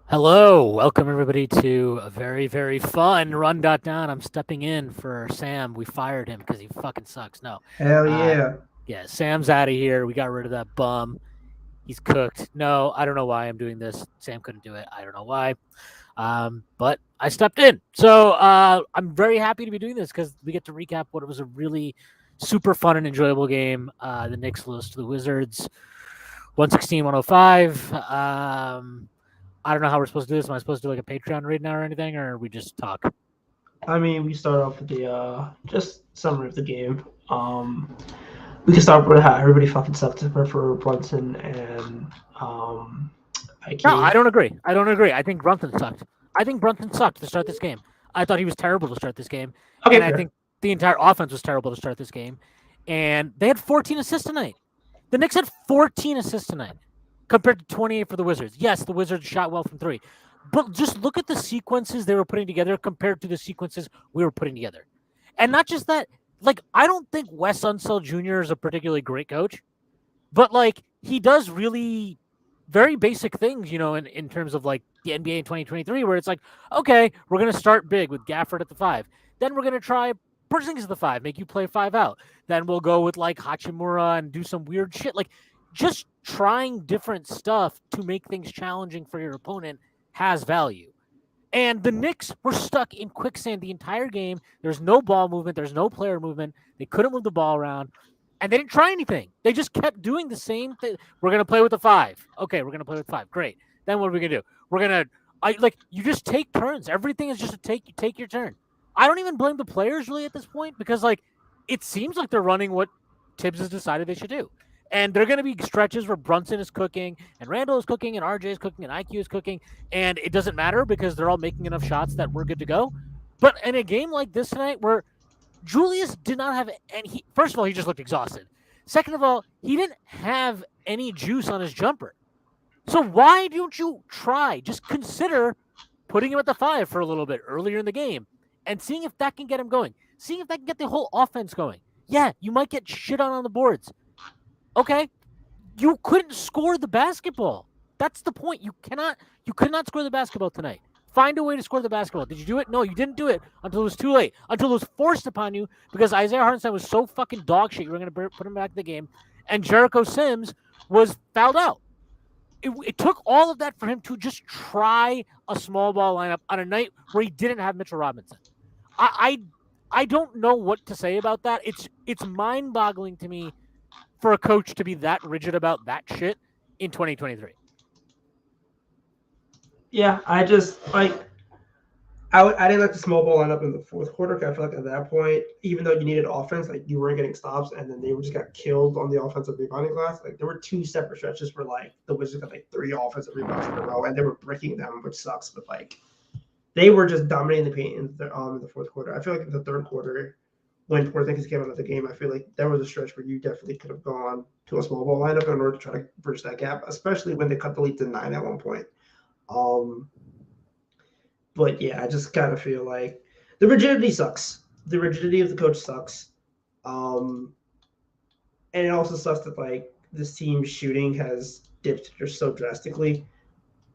Hello, welcome everybody to a very, very fun Run.down. I'm stepping in for Sam. We fired him because he fucking sucks. No, Hell uh, yeah. yeah, Sam's out of here. We got rid of that bum. He's cooked. No, I don't know why I'm doing this. Sam couldn't do it. I don't know why. But I stepped in. So I'm very happy to be doing this because we get to recap what it was a really super fun and enjoyable game. The Knicks lose to the Wizards 116-105. I don't know how we're supposed to do this. Am I supposed to do like a Patreon read now or anything, or we just talk? I mean, we start off with the just summary of the game. We can start with how everybody fucking sucked except for Brunson and No, I IQ. don't agree. I don't agree. I think Brunson sucked. I think Brunson sucked to start this game. I thought he was terrible to start this game, and Okay, I fair. think the entire offense was terrible to start this game. And they had 14 assists tonight. The Knicks had 14 assists tonight compared to 28 for the Wizards. Yes, the Wizards shot well from three, but just look at the sequences they were putting together compared to the sequences we were putting together. And not just that, like, I don't think Wes Unseld Jr. is a particularly great coach, but like he does really very basic things, in terms of like the NBA in 2023, where it's like, okay, we're gonna start big with Gafford at the five, then we're gonna try Porzingis at the five, make you play five out, then we'll go with like Hachimura and do some weird shit, like just trying different stuff to make things challenging for your opponent has value. And the Knicks were stuck in quicksand the entire game. There's no ball movement. There's no player movement. They couldn't move the ball around. And they didn't try anything. They just kept doing the same thing. We're going to play with the five. Okay, we're going to play with five. Great. Then what are we going to do? We're going to, you just take turns. Everything is just a take your turn. I don't even blame the players really at this point because, like, it seems like they're running what Tibbs has decided they should do. And there are going to be stretches where Brunson is cooking and Randall is cooking and RJ is cooking and IQ is cooking, and it doesn't matter because they're all making enough shots that we're good to go. But in a game like this tonight, where Julius did not have any, first of all, he just looked exhausted. Second of all, he didn't have any juice on his jumper. So why don't you try? Just consider putting him at the five for a little bit earlier in the game and seeing if that can get him going. Seeing if that can get the whole offense going. Yeah, you might get shit on the boards. Okay, you couldn't score the basketball. That's the point. You could not score the basketball tonight. Find a way to score the basketball. Did you do it? No, you didn't do it until it was too late. Until it was forced upon you because Isaiah Hartenstein was so fucking dog shit. You were going to put him back in the game, and Jericho Sims was fouled out. It took all of that for him to just try a small ball lineup on a night where he didn't have Mitchell Robinson. I don't know what to say about that. It's mind boggling to me for a coach to be that rigid about that shit in 2023. Yeah, I just like I didn't like the small ball lineup in the fourth quarter. 'Cause I feel like at that point, even though you needed offense, like you weren't getting stops, and then they just got killed on the offensive rebounding glass. Like there were two separate stretches where like the Wizards got like three offensive rebounds in a row, and they were breaking them, which sucks. But like they were just dominating the paint in the fourth quarter. I feel like in the third quarter, when Porzingis came out of the game, I feel like there was a stretch where you definitely could have gone to a small ball lineup in order to try to bridge that gap, especially when they cut the lead to 9 at one point. Um, but yeah, I just kind of feel like the rigidity sucks. The rigidity of the coach sucks. Um, and it also sucks that like this team's shooting has dipped just so drastically.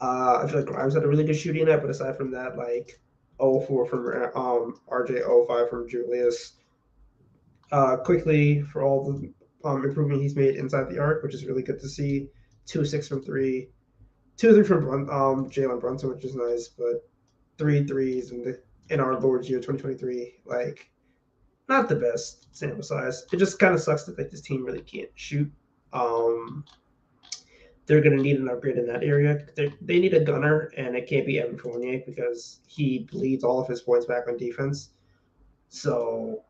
I feel like Grimes had a really good shooting night, but aside from that, like 0-4 from RJ, 0-5 from Julius. Quickly for all the improvement he's made inside the arc, which is really good to see. 2-6 from three, 2-3 from Jalen Brunson, which is nice, but three threes in our Lord's year 2023, like not the best sample size. It just kind of sucks that like this team really can't shoot. Um, they're going to need an upgrade in that area. They need a gunner, and it can't be Evan Fournier because he bleeds all of his points back on defense. So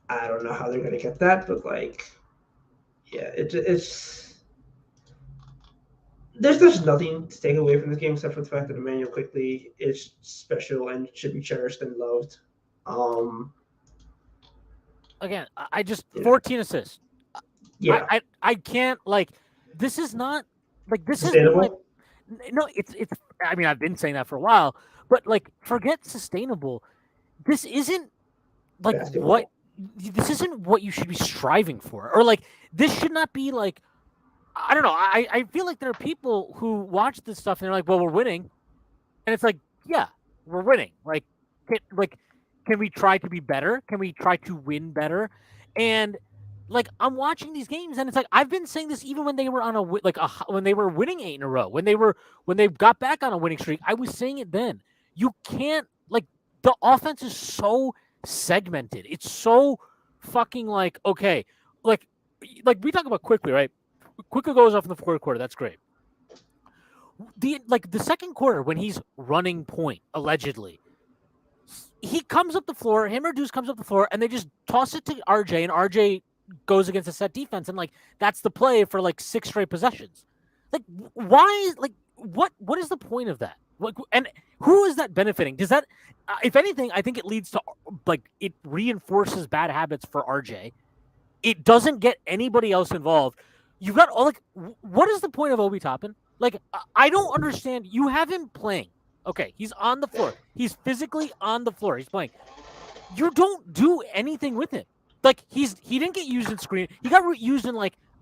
I don't know how they're going to get that, but like, yeah, it's there's just nothing to take away from this game except for the fact that Emmanuel quickly is special and should be cherished and loved. Um, Again, I just yeah, 14 assists. yeah, I can't like this is not like this has been my sustainable no. It's. I mean, I've been saying that for a while, but like forget sustainable. This isn't like what basketball. this isn't what you should be striving for, or like this should not be like I don't know. I feel like there are people who watch this stuff and they're like, well, we're winning. And it's like, yeah, we're winning. Can we try to be better? Can we try to win better? And like I'm watching these games, and it's like I've been saying this even when they were on when they were winning 8 in a row, when they got back on a winning streak. I was saying it then. You can't the offense is so segmented. It's so fucking okay, like we talk about Quickly, right? Quickly goes off in the fourth quarter. That's great. The second quarter when he's running point allegedly, he comes up the floor. Him or Deuce comes up the floor, and they just toss it to RJ, and RJ goes against a set defense, and that's the play for 6 straight possessions. Why? What is the point of that? And who is that benefiting? Does that, if anything, I think it leads to it reinforces bad habits for RJ. It doesn't get anybody else involved. You've got all what is the point of Obi Toppin? I don't understand. You have him playing. Okay, he's on the floor. He's physically on the floor. He's playing. You don't do anything with him. He didn't get used in screen. He got used in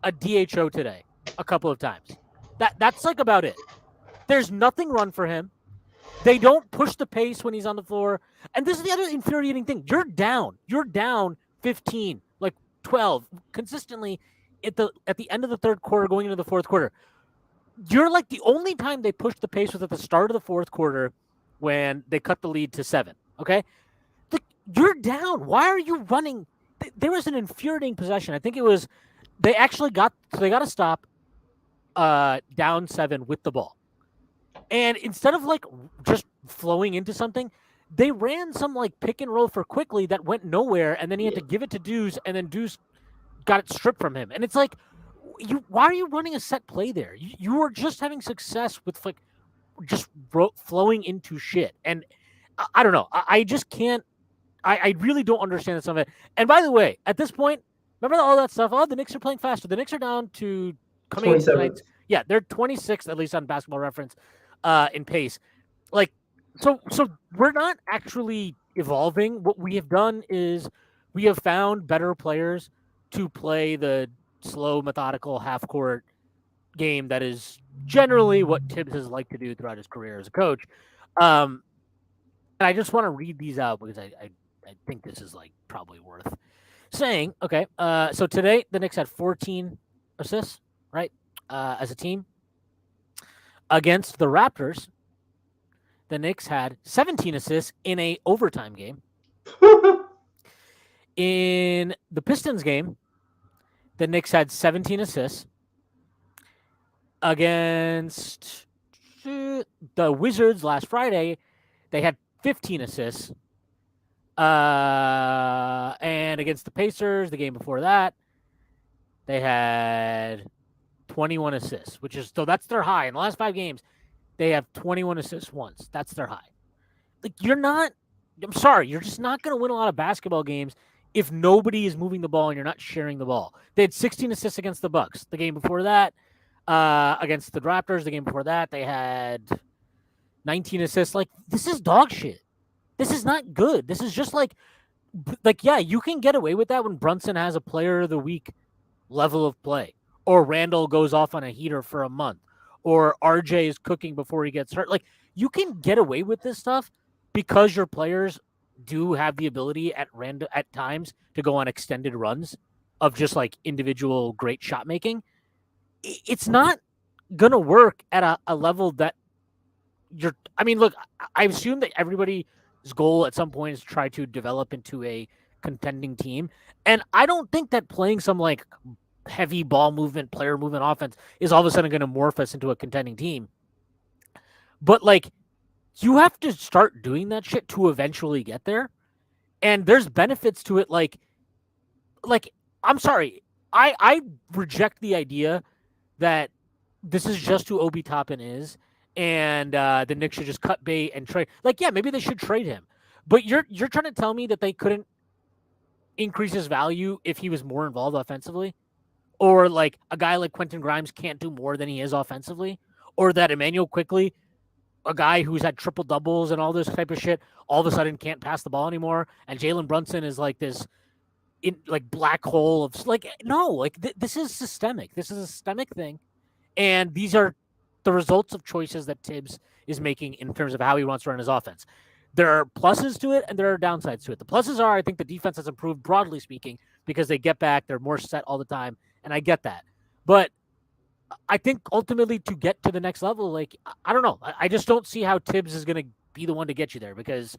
a DHO today a couple of times. That's about it. There's nothing run for him. They don't push the pace when he's on the floor. And this is the other infuriating thing. You're down. You're down 15, 12 consistently at the end of the third quarter going into the fourth quarter. You're the only time they pushed the pace was at the start of the fourth quarter when they cut the lead to 7. Okay? You're down. Why are you running? There was an infuriating possession. I think it was they got a stop down 7 with the ball. And instead of just flowing into something, they ran some pick and roll for Quickly that went nowhere, and then he had to give it to Deuce, and then Deuce got it stripped from him. And it's why are you running a set play there? You are just having success with just flowing into shit. And I don't know. I just can't. I really don't understand some of it. And by the way, at this point, remember all that stuff? Oh, the Knicks are playing faster. The Knicks are down to coming into tonight. Yeah, they're 26th, at least on Basketball Reference, in pace. So we're not actually evolving. What we have done is we have found better players to play the slow, methodical, half-court game that is generally what Tibbs has liked to do throughout his career as a coach. And I just want to read these out because I think this is probably worth saying. Okay, so today the Knicks had 14 assists, right, as a team. Against the Raptors, the Knicks had 17 assists in a overtime game. In the Pistons game, the Knicks had 17 assists. Against the Wizards last Friday, they had 15 assists. And against the Pacers, the game before that, they had 21 assists, so that's their high. In the last 5 games, they have 21 assists once. That's their high. I'm sorry, you're just not going to win a lot of basketball games if nobody is moving the ball and you're not sharing the ball. They had 16 assists against the Bucks. The game before that, against the Raptors, the game before that, they had 19 assists. This is dog shit. This is not good. This is just yeah, you can get away with that when Brunson has a player of the week level of play, or Randall goes off on a heater for a month, or RJ is cooking before he gets hurt. You can get away with this stuff because your players do have the ability at times to go on extended runs of just individual great shot making. It's not gonna work at a level that you're. I mean, look, I assume that everybody's goal at some point is to try to develop into a contending team, and I don't think that playing some heavy ball movement, player movement offense is all of a sudden going to morph us into a contending team. But you have to start doing that shit to eventually get there. And there's benefits to it. I'm sorry. I reject the idea that this is just who Obi Toppin is. And the Knicks should just cut bait and trade. Yeah, maybe they should trade him. But you're trying to tell me that they couldn't increase his value if he was more involved offensively? Or a guy like Quentin Grimes can't do more than he is offensively? Or that Emmanuel Quickly, a guy who's had triple doubles and all this type of shit, all of a sudden can't pass the ball anymore? And Jalen Brunson is this black hole of no, this is systemic. This is a systemic thing. And these are the results of choices that Tibbs is making in terms of how he wants to run his offense. There are pluses to it and there are downsides to it. The pluses are I think the defense has improved broadly speaking because they get back, they're more set all the time, and I get that. But I think ultimately to get to the next level, like I don't know, I just don't see how Tibbs is going to be the one to get you there because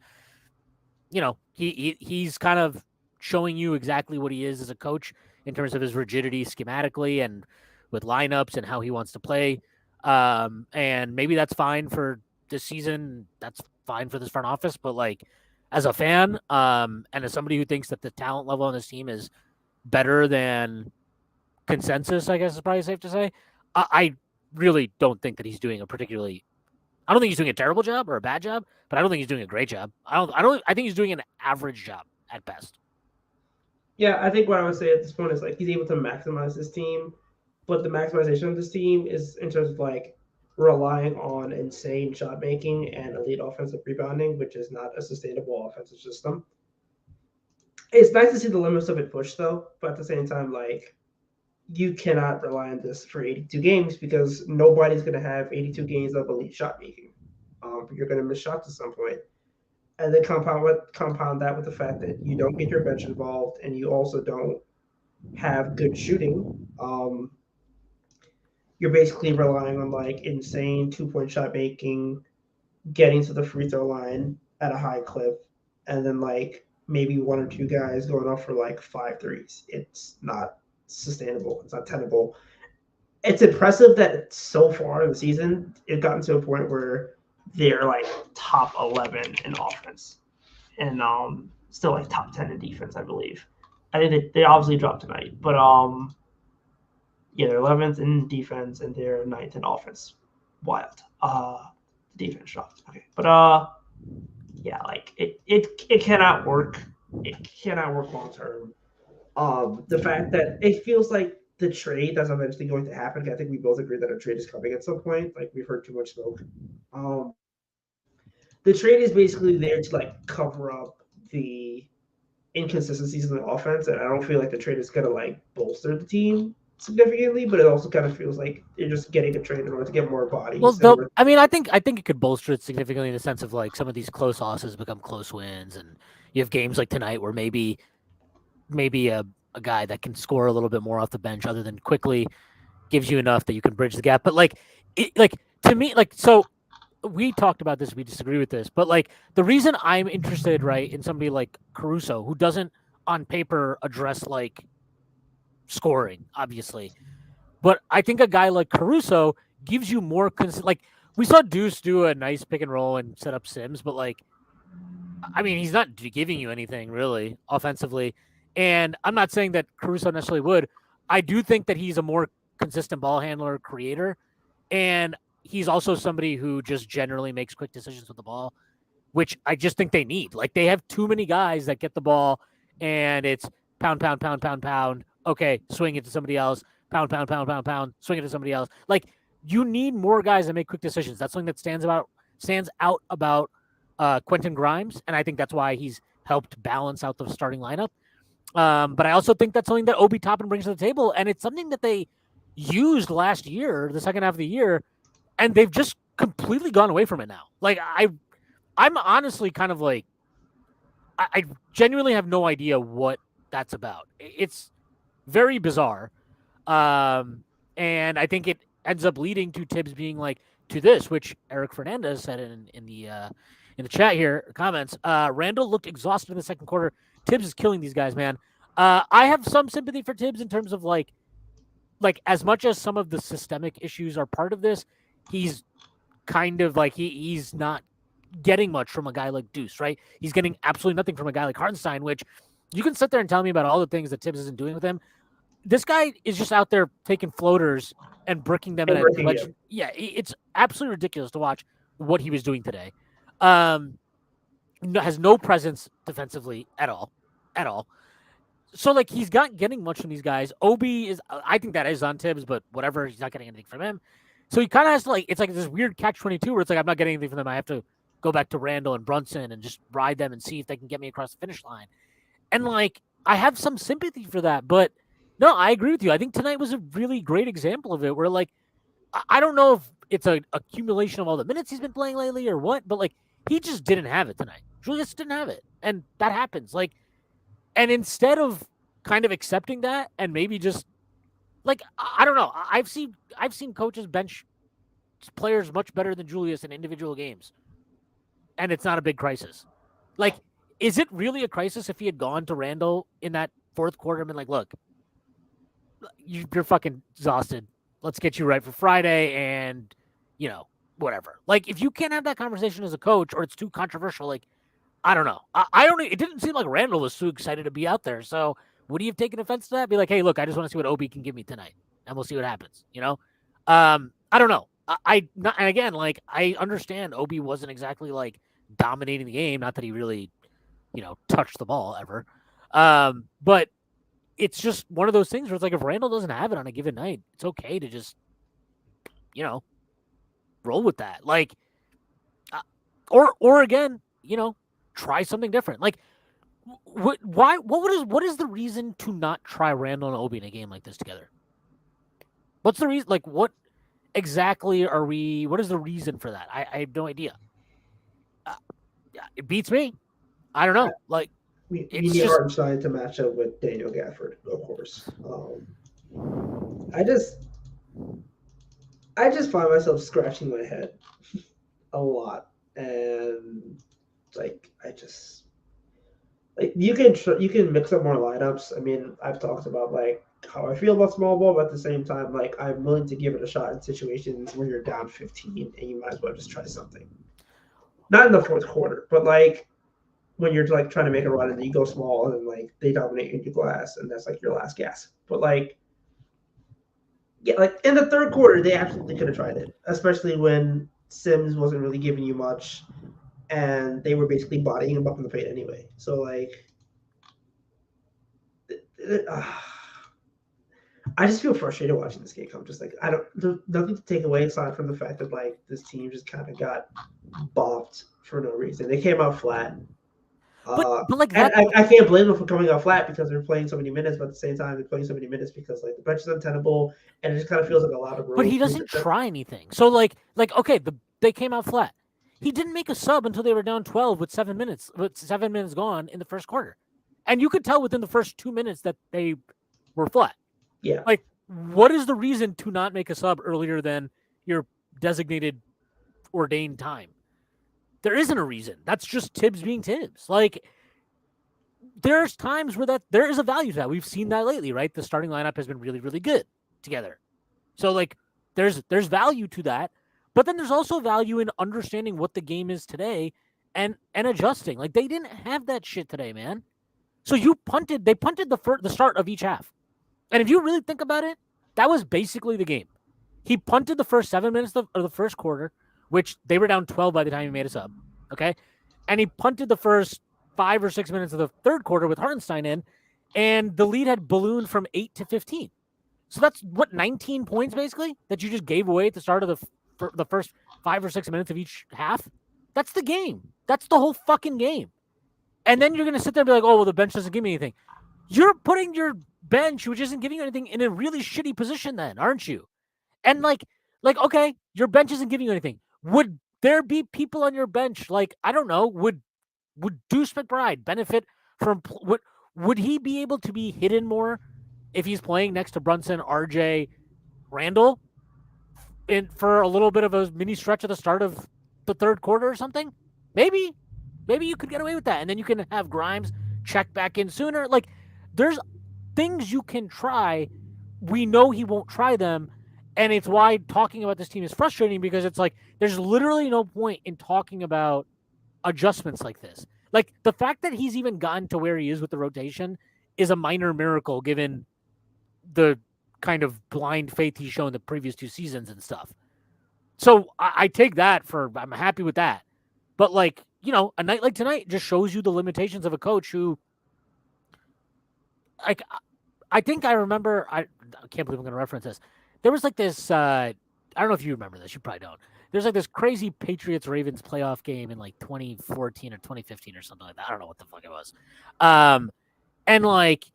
he's kind of showing you exactly what he is as a coach in terms of his rigidity schematically and with lineups and how he wants to play. And maybe that's fine for this season. That's fine for this front office. But like as a fan, and as somebody who thinks that the talent level on this team is better than consensus, I guess is probably safe to say. I really don't think that he's doing a particularly. I don't think he's doing a terrible job or a bad job, but I don't think he's doing a great job. I think he's doing an average job at best. Yeah, I think what I would say at this point is like he's able to maximize his team, but the maximization of this team is in terms of like relying on insane shot making and elite offensive rebounding, which is not a sustainable offensive system. It's nice to see the limits of it pushed though, but at the same time, like you cannot rely on this for 82 games because nobody's going to have 82 games of elite shot making. You're going to miss shots at some point, and then compound that with the fact that you don't get your bench involved, and you also don't have good shooting. You're basically relying on like insane 2 point shot making, getting to the free throw line at a high clip, and then like maybe one or two guys going off for like 5 threes. It's not sustainable. It's not tenable. It's impressive that so far in the season it's gotten to a point where they're like top 11 in offense and still like top 10 in defense, I believe. I think they obviously dropped tonight, but yeah, they're 11th in defense and they're 9th in offense. Wild. Defense dropped. Okay, but yeah, like it cannot work. It cannot work long term. The fact that it feels like the trade that's eventually going to happen. I think we both agree that a trade is coming at some point. Like we've heard too much smoke. Um, the trade is basically there to like cover up the inconsistencies in the offense, and I don't feel like the trade is gonna like bolster the team significantly, but it also kind of feels like you're just getting a trade in order to get more bodies. I mean, I think it could bolster it significantly in the sense of like some of these close losses become close wins, and you have games like tonight where maybe a guy that can score a little bit more off the bench other than quickly gives you enough that you can bridge the gap. But like to me, like so we talked about this, we disagree with this, but like the reason I'm interested, right, in somebody like Caruso, who doesn't on paper address like scoring, obviously, but I think a guy like Caruso gives you more like we saw Deuce do a nice pick and roll and set up Sims, but like I mean, he's not giving you anything really offensively. And I'm not saying that Caruso necessarily would. I do think that he's a more consistent ball handler, creator, and he's also somebody who just generally makes quick decisions with the ball, which I just think they need. Like they have too many guys that get the ball and it's pound, pound, pound, pound, pound. Okay, swing it to somebody else. Pound, pound, pound, pound, pound. Swing it to somebody else. Like you need more guys that make quick decisions. That's something that stands out about Quentin Grimes, and I think that's why he's helped balance out the starting lineup. But I also think that's something that Obi Toppin brings to the table, and it's something that they used last year, the second half of the year, and they've just completely gone away from it now. Like I'm honestly kind of like I genuinely have no idea what that's about. It's very bizarre, and I think it ends up leading to Tibbs being like to this, which Eric Fernandez said in the chat here comments. Randall looked exhausted in the second quarter. Tibbs is killing these guys, man. I have some sympathy for Tibbs in terms of like as much as some of the systemic issues are part of this, he's kind of like he's not getting much from a guy like Deuce, right? He's getting absolutely nothing from a guy like Hartenstein, which you can sit there and tell me about all the things that Tibbs isn't doing with him. This guy is just out there taking floaters and bricking them in. Yeah, it's absolutely ridiculous to watch what he was doing today. Has no presence defensively at all. So like he's not getting much from these guys. Obi is, I think that is on Tibbs, but whatever, he's not getting anything from him. So he kind of has to like, it's like this weird catch-22 where it's like I'm not getting anything from them. I have to go back to Randall and Brunson and just ride them and see if they can get me across the finish line. And like I have some sympathy for that, but no, I agree with you. I think tonight was a really great example of it, where like I don't know if it's a accumulation of all the minutes he's been playing lately or what, but like he just didn't have it tonight. Julius didn't have it, and that happens. Like, and instead of kind of accepting that and maybe just like I don't know, I've seen coaches bench players much better than Julius in individual games, and it's not a big crisis. Like, is it really a crisis if he had gone to Randall in that fourth quarter and been like, look, you're fucking exhausted. Let's get you right for Friday and, whatever. Like, if you can't have that conversation as a coach or it's too controversial, like, I don't know. I don't, it didn't seem like Randall was too excited to be out there. So would he have taken offense to that? Be like, hey, look, I just want to see what Obi can give me tonight and we'll see what happens, I don't know. Not, and again, like, I understand Obi wasn't exactly like dominating the game. Not that he really, touched the ball ever. But it's just one of those things where it's like if Randall doesn't have it on a given night, it's okay to just, roll with that. Like, or again, try something different. Like, what is the reason to not try Randall and Obi in a game like this together? What's the reason? Like, what exactly are we? What is the reason for that? I have no idea. It beats me. I don't know. Like, We it's need just Hartenstein to match up with Daniel Gafford, of course. I just find myself scratching my head a lot, and like you can mix up more lineups. I mean, I've talked about like how I feel about small ball, but at the same time, like I'm willing to give it a shot in situations where you're down 15 and you might as well just try something. Not in the fourth quarter, but like when you're like trying to make a run and you go small and like they dominate into glass and that's like your last gas. But like yeah, like in the third quarter they absolutely could have tried it, especially when Sims wasn't really giving you much and they were basically bodying him up in the paint anyway. So like uh, I just feel frustrated watching this game. I'm just like I don't there's nothing to take away aside from the fact that like this team just kind of got bopped for no reason. They came out flat. but like And that. I can't blame them for coming out flat because they're playing so many minutes, but at the same time, they're playing so many minutes because like the bench is untenable, and it just kind of feels like a lot of But road. he doesn't try anything. So like okay, they came out flat. He didn't make a sub until they were down 12 with 7 minutes gone in the first quarter. And you could tell within the first 2 minutes that they were flat. Yeah, Like, what is the reason to not make a sub earlier than your designated ordained time? There isn't a reason. That's just Tibbs being Tibbs. Like, there's times where there is a value to that. We've seen that lately, right? The starting lineup has been really, really good together. So like there's value to that. But then there's also value in understanding what the game is today and adjusting. Like they didn't have that shit today, man. So they punted the start of each half. And if you really think about it, that was basically the game. He punted the first 7 minutes of the first quarter, which they were down 12 by the time he made a sub. Okay. And he punted the first 5 or 6 minutes of the third quarter with Hartenstein in, and the lead had ballooned from 8 to 15. So that's what 19 points basically that you just gave away at the start of the first 5 or 6 minutes of each half. That's the game. That's the whole fucking game. And then you're gonna sit there and be like, oh well, the bench doesn't give me anything. You're putting your bench, which isn't giving you anything, in a really shitty position, then, aren't you? And like okay, your bench isn't giving you anything. Would there be people on your bench like I don't know? Would Deuce McBride benefit from would he be able to be hidden more if he's playing next to Brunson, RJ, Randall, for a little bit of a mini stretch at the start of the third quarter or something? Maybe you could get away with that, and then you can have Grimes check back in sooner. Like there's things you can try. We know he won't try them, and it's why talking about this team is frustrating because it's like there's literally no point in talking about adjustments like this. Like the fact that he's even gotten to where he is with the rotation is a minor miracle given the kind of blind faith he's shown the previous 2 seasons and stuff. So I take that I'm happy with that. But like, a night like tonight just shows you the limitations of a coach who like I think I remember I can't believe I'm gonna reference this. There was like this I don't know if you remember this, you probably don't. There's like this crazy Patriots Ravens playoff game in like 2014 or 2015 or something like that. I don't know what the fuck it was. And like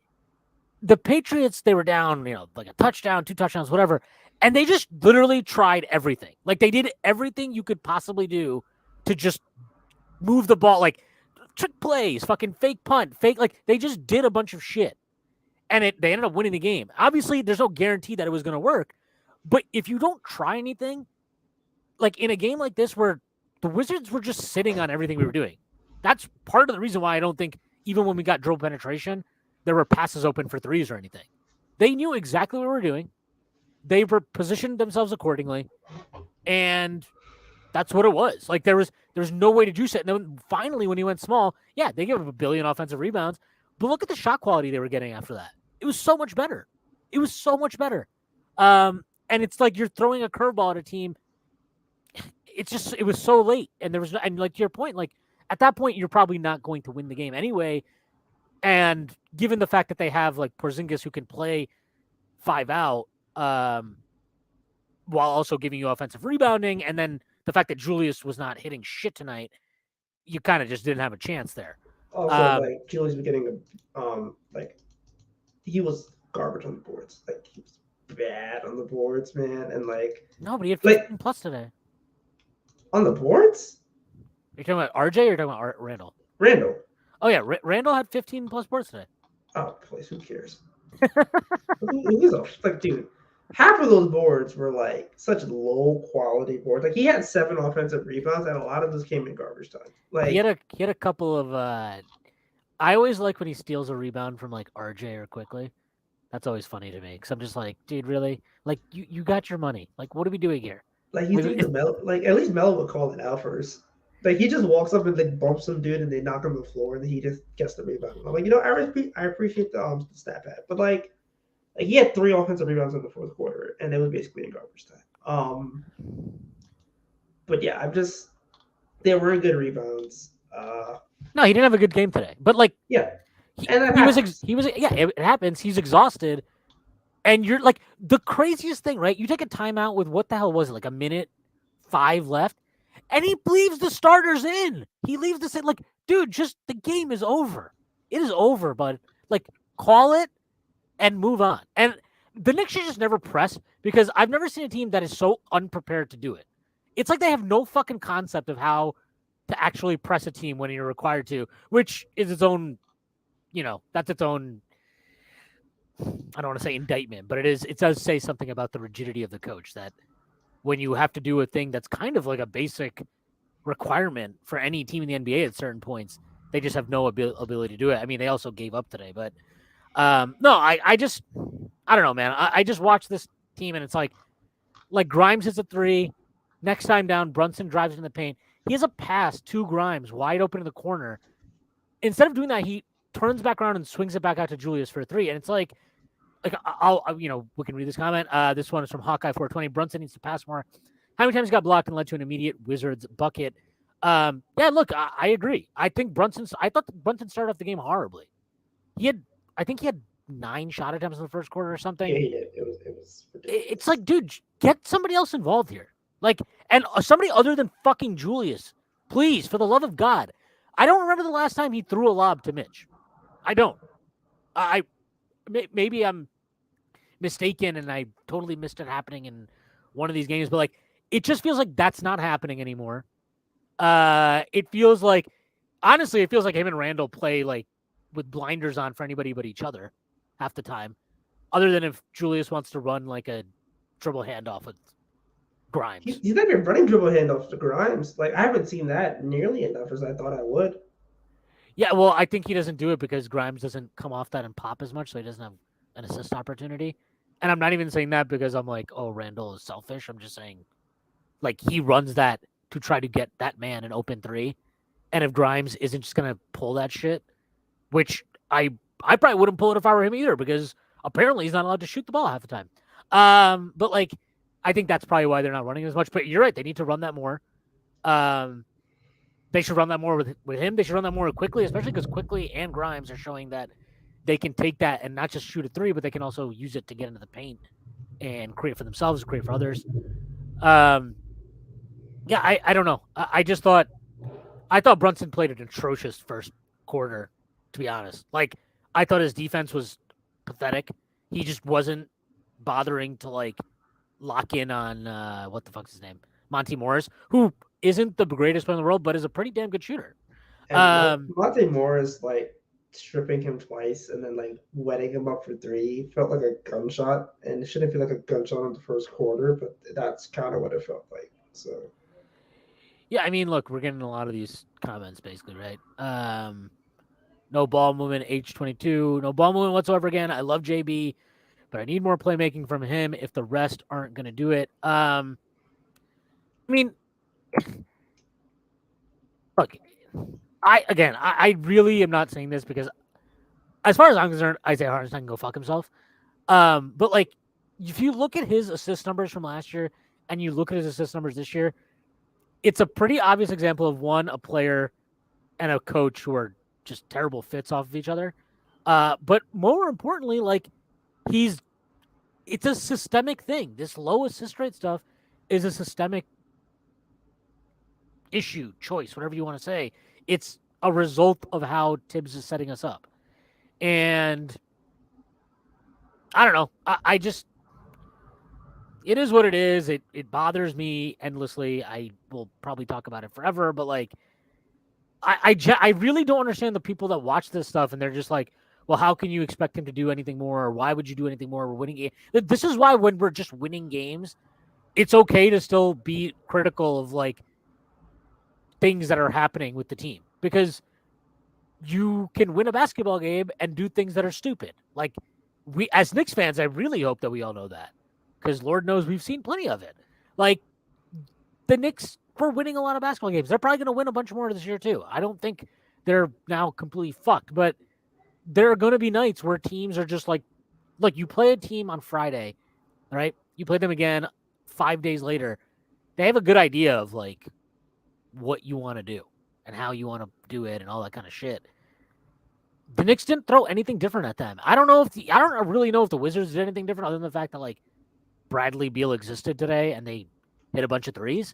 the Patriots, they were down, like a touchdown, 2 touchdowns, whatever. And they just literally tried everything. Like they did everything you could possibly do to just move the ball, like trick plays, fucking fake punt, fake. Like they just did a bunch of shit, and they ended up winning the game. Obviously, there's no guarantee that it was going to work, but if you don't try anything, like in a game like this where the Wizards were just sitting on everything we were doing, that's part of the reason why I don't think even when we got dribble penetration, there were passes open for threes or anything. They knew exactly what we were doing. They were positioned themselves accordingly, and that's what it was. Like there was no way to juice it. And then finally, when he went small, yeah, they gave up 1 billion offensive rebounds. But look at the shot quality they were getting after that. It was so much better. It was so much better. And it's like you're throwing a curveball at a team. It was so late, and there was, and like to your point, like at that point, you're probably not going to win the game anyway. And given the fact that they have like Porzingis who can play 5 out, while also giving you offensive rebounding, and then the fact that Julius was not hitting shit tonight, you kind of just didn't have a chance there. Also, like Julius was getting like he was garbage on the boards. Like he was bad on the boards, man. And like no, but he had 15 plus today. On the boards? You're talking about RJ or you're talking about Randall? Randall. Oh yeah, Randall had 15 plus boards today. Oh, please, who cares? Like, dude, half of those boards were like such low quality boards. Like he had 7 offensive rebounds, and a lot of those came in garbage time. Like he had a couple of. I always like when he steals a rebound from like RJ or Quickly. That's always funny to me because I'm just like, dude, really? Like you got your money. Like what are we doing here? Like you think like at least Melo would call it out first. Like he just walks up and like bumps some dude and they knock him to the floor and then he just gets the rebound. I'm like, I appreciate the stat pad, but like he had 3 offensive rebounds in the fourth quarter and it was basically in garbage time. But yeah, they weren't good rebounds. No, he didn't have a good game today. But like, yeah, he was yeah, it happens. He's exhausted, and you're like the craziest thing, right? You take a timeout with what the hell was it, like 1:05 left, and he leaves the starters in. He leaves this in, like, dude, just the game is over. It is over, bud. Like, call it and move on. And the Knicks should just never press because I've never seen a team that is so unprepared to do it. It's like they have no fucking concept of how to actually press a team when you're required to, which is its own, that's its own, I don't want to say indictment, but it does say something about the rigidity of the coach that when you have to do a thing that's kind of like a basic requirement for any team in the NBA at certain points, they just have no ability to do it. I mean, they also gave up today, but no, I don't know, man. I just watched this team and it's like Grimes hits a 3. Next time down, Brunson drives in the paint. He has a pass to Grimes wide open in the corner. Instead of doing that, he turns back around and swings it back out to Julius for a 3. And it's like I'll we can read this comment. This one is from Hawkeye 420. Brunson needs to pass more. How many times he got blocked and led to an immediate Wizards bucket? Yeah, look, I agree. I thought Brunson started off the game horribly. I think he had 9 shot attempts in the first quarter or something. Yeah, he did. It was ridiculous. It's like, dude, get somebody else involved here. Like, and somebody other than fucking Julius. Please, for the love of God. I don't remember the last time he threw a lob to Mitch. I don't. Maybe I'm mistaken and I totally missed it happening in one of these games, but like, it just feels like that's not happening anymore. It feels like him and Randall play like with blinders on for anybody but each other half the time, other than if Julius wants to run like a dribble handoff with Grimes. He's not even running dribble handoffs to Grimes. Like, I haven't seen that nearly enough as I thought I would. Yeah, well, I think he doesn't do it because Grimes doesn't come off that and pop as much, so he doesn't have an assist opportunity. And I'm not even saying that because I'm like, oh, Randall is selfish. I'm just saying, like, he runs that to try to get that man an open 3. And if Grimes isn't just going to pull that shit, which I probably wouldn't pull it if I were him either because apparently he's not allowed to shoot the ball half the time. But, like, I think that's probably why they're not running as much. But you're right. They need to run that more. They should run that more with him. They should run that more quickly, especially because Quickly and Grimes are showing that they can take that and not just shoot a 3, but they can also use it to get into the paint and create for themselves, create for others. Yeah, I don't know. I thought Brunson played an atrocious first quarter, to be honest. Like, I thought his defense was pathetic. He just wasn't bothering to, like, lock in on what the fuck's his name, Monty Morris, who isn't the greatest player in the world, but is a pretty damn good shooter. And Monte Morris like stripping him twice and then like wetting him up for three felt like a gunshot, and it shouldn't feel like a gunshot in the first quarter, but that's kind of what it felt like. So Yeah, I mean, look, we're getting a lot of these comments basically, right? No ball movement, H22, no ball movement whatsoever. Again, I love JB, but I need more playmaking from him if the rest aren't going to do it. I mean, look, I really am not saying this because, as far as I'm concerned, Isaiah Hartenstein can go fuck himself. But like, if you look at his assist numbers from last year and you look at his assist numbers this year, it's a pretty obvious example of one, a player and a coach who are just terrible fits off of each other. But more importantly, like it's a systemic thing. This low assist rate stuff is a systemic issue, choice, whatever you want to say. It's a result of how Tibbs is setting us up. And I don't know. I just, it is what it is. It bothers me endlessly. I will probably talk about it forever, but like, I really don't understand the people that watch this stuff and they're just like, well, how can you expect him to do anything more? Or why would you do anything more? We're winning games. This is why when we're just winning games, it's okay to still be critical of like things that are happening with the team because you can win a basketball game and do things that are stupid. Like we, as Knicks fans, I really hope that we all know that because Lord knows we've seen plenty of it. Like the Knicks were winning a lot of basketball games. They're probably going to win a bunch more this year too. I don't think they're now completely fucked, but there are going to be nights where teams are just like, look, you play a team on Friday, right? You play them again 5 days later. They have a good idea of like what you want to do and how you want to do it and all that kind of shit. The Knicks didn't throw anything different at them. I don't really know if the Wizards did anything different other than the fact that like Bradley Beal existed today and they hit a bunch of threes.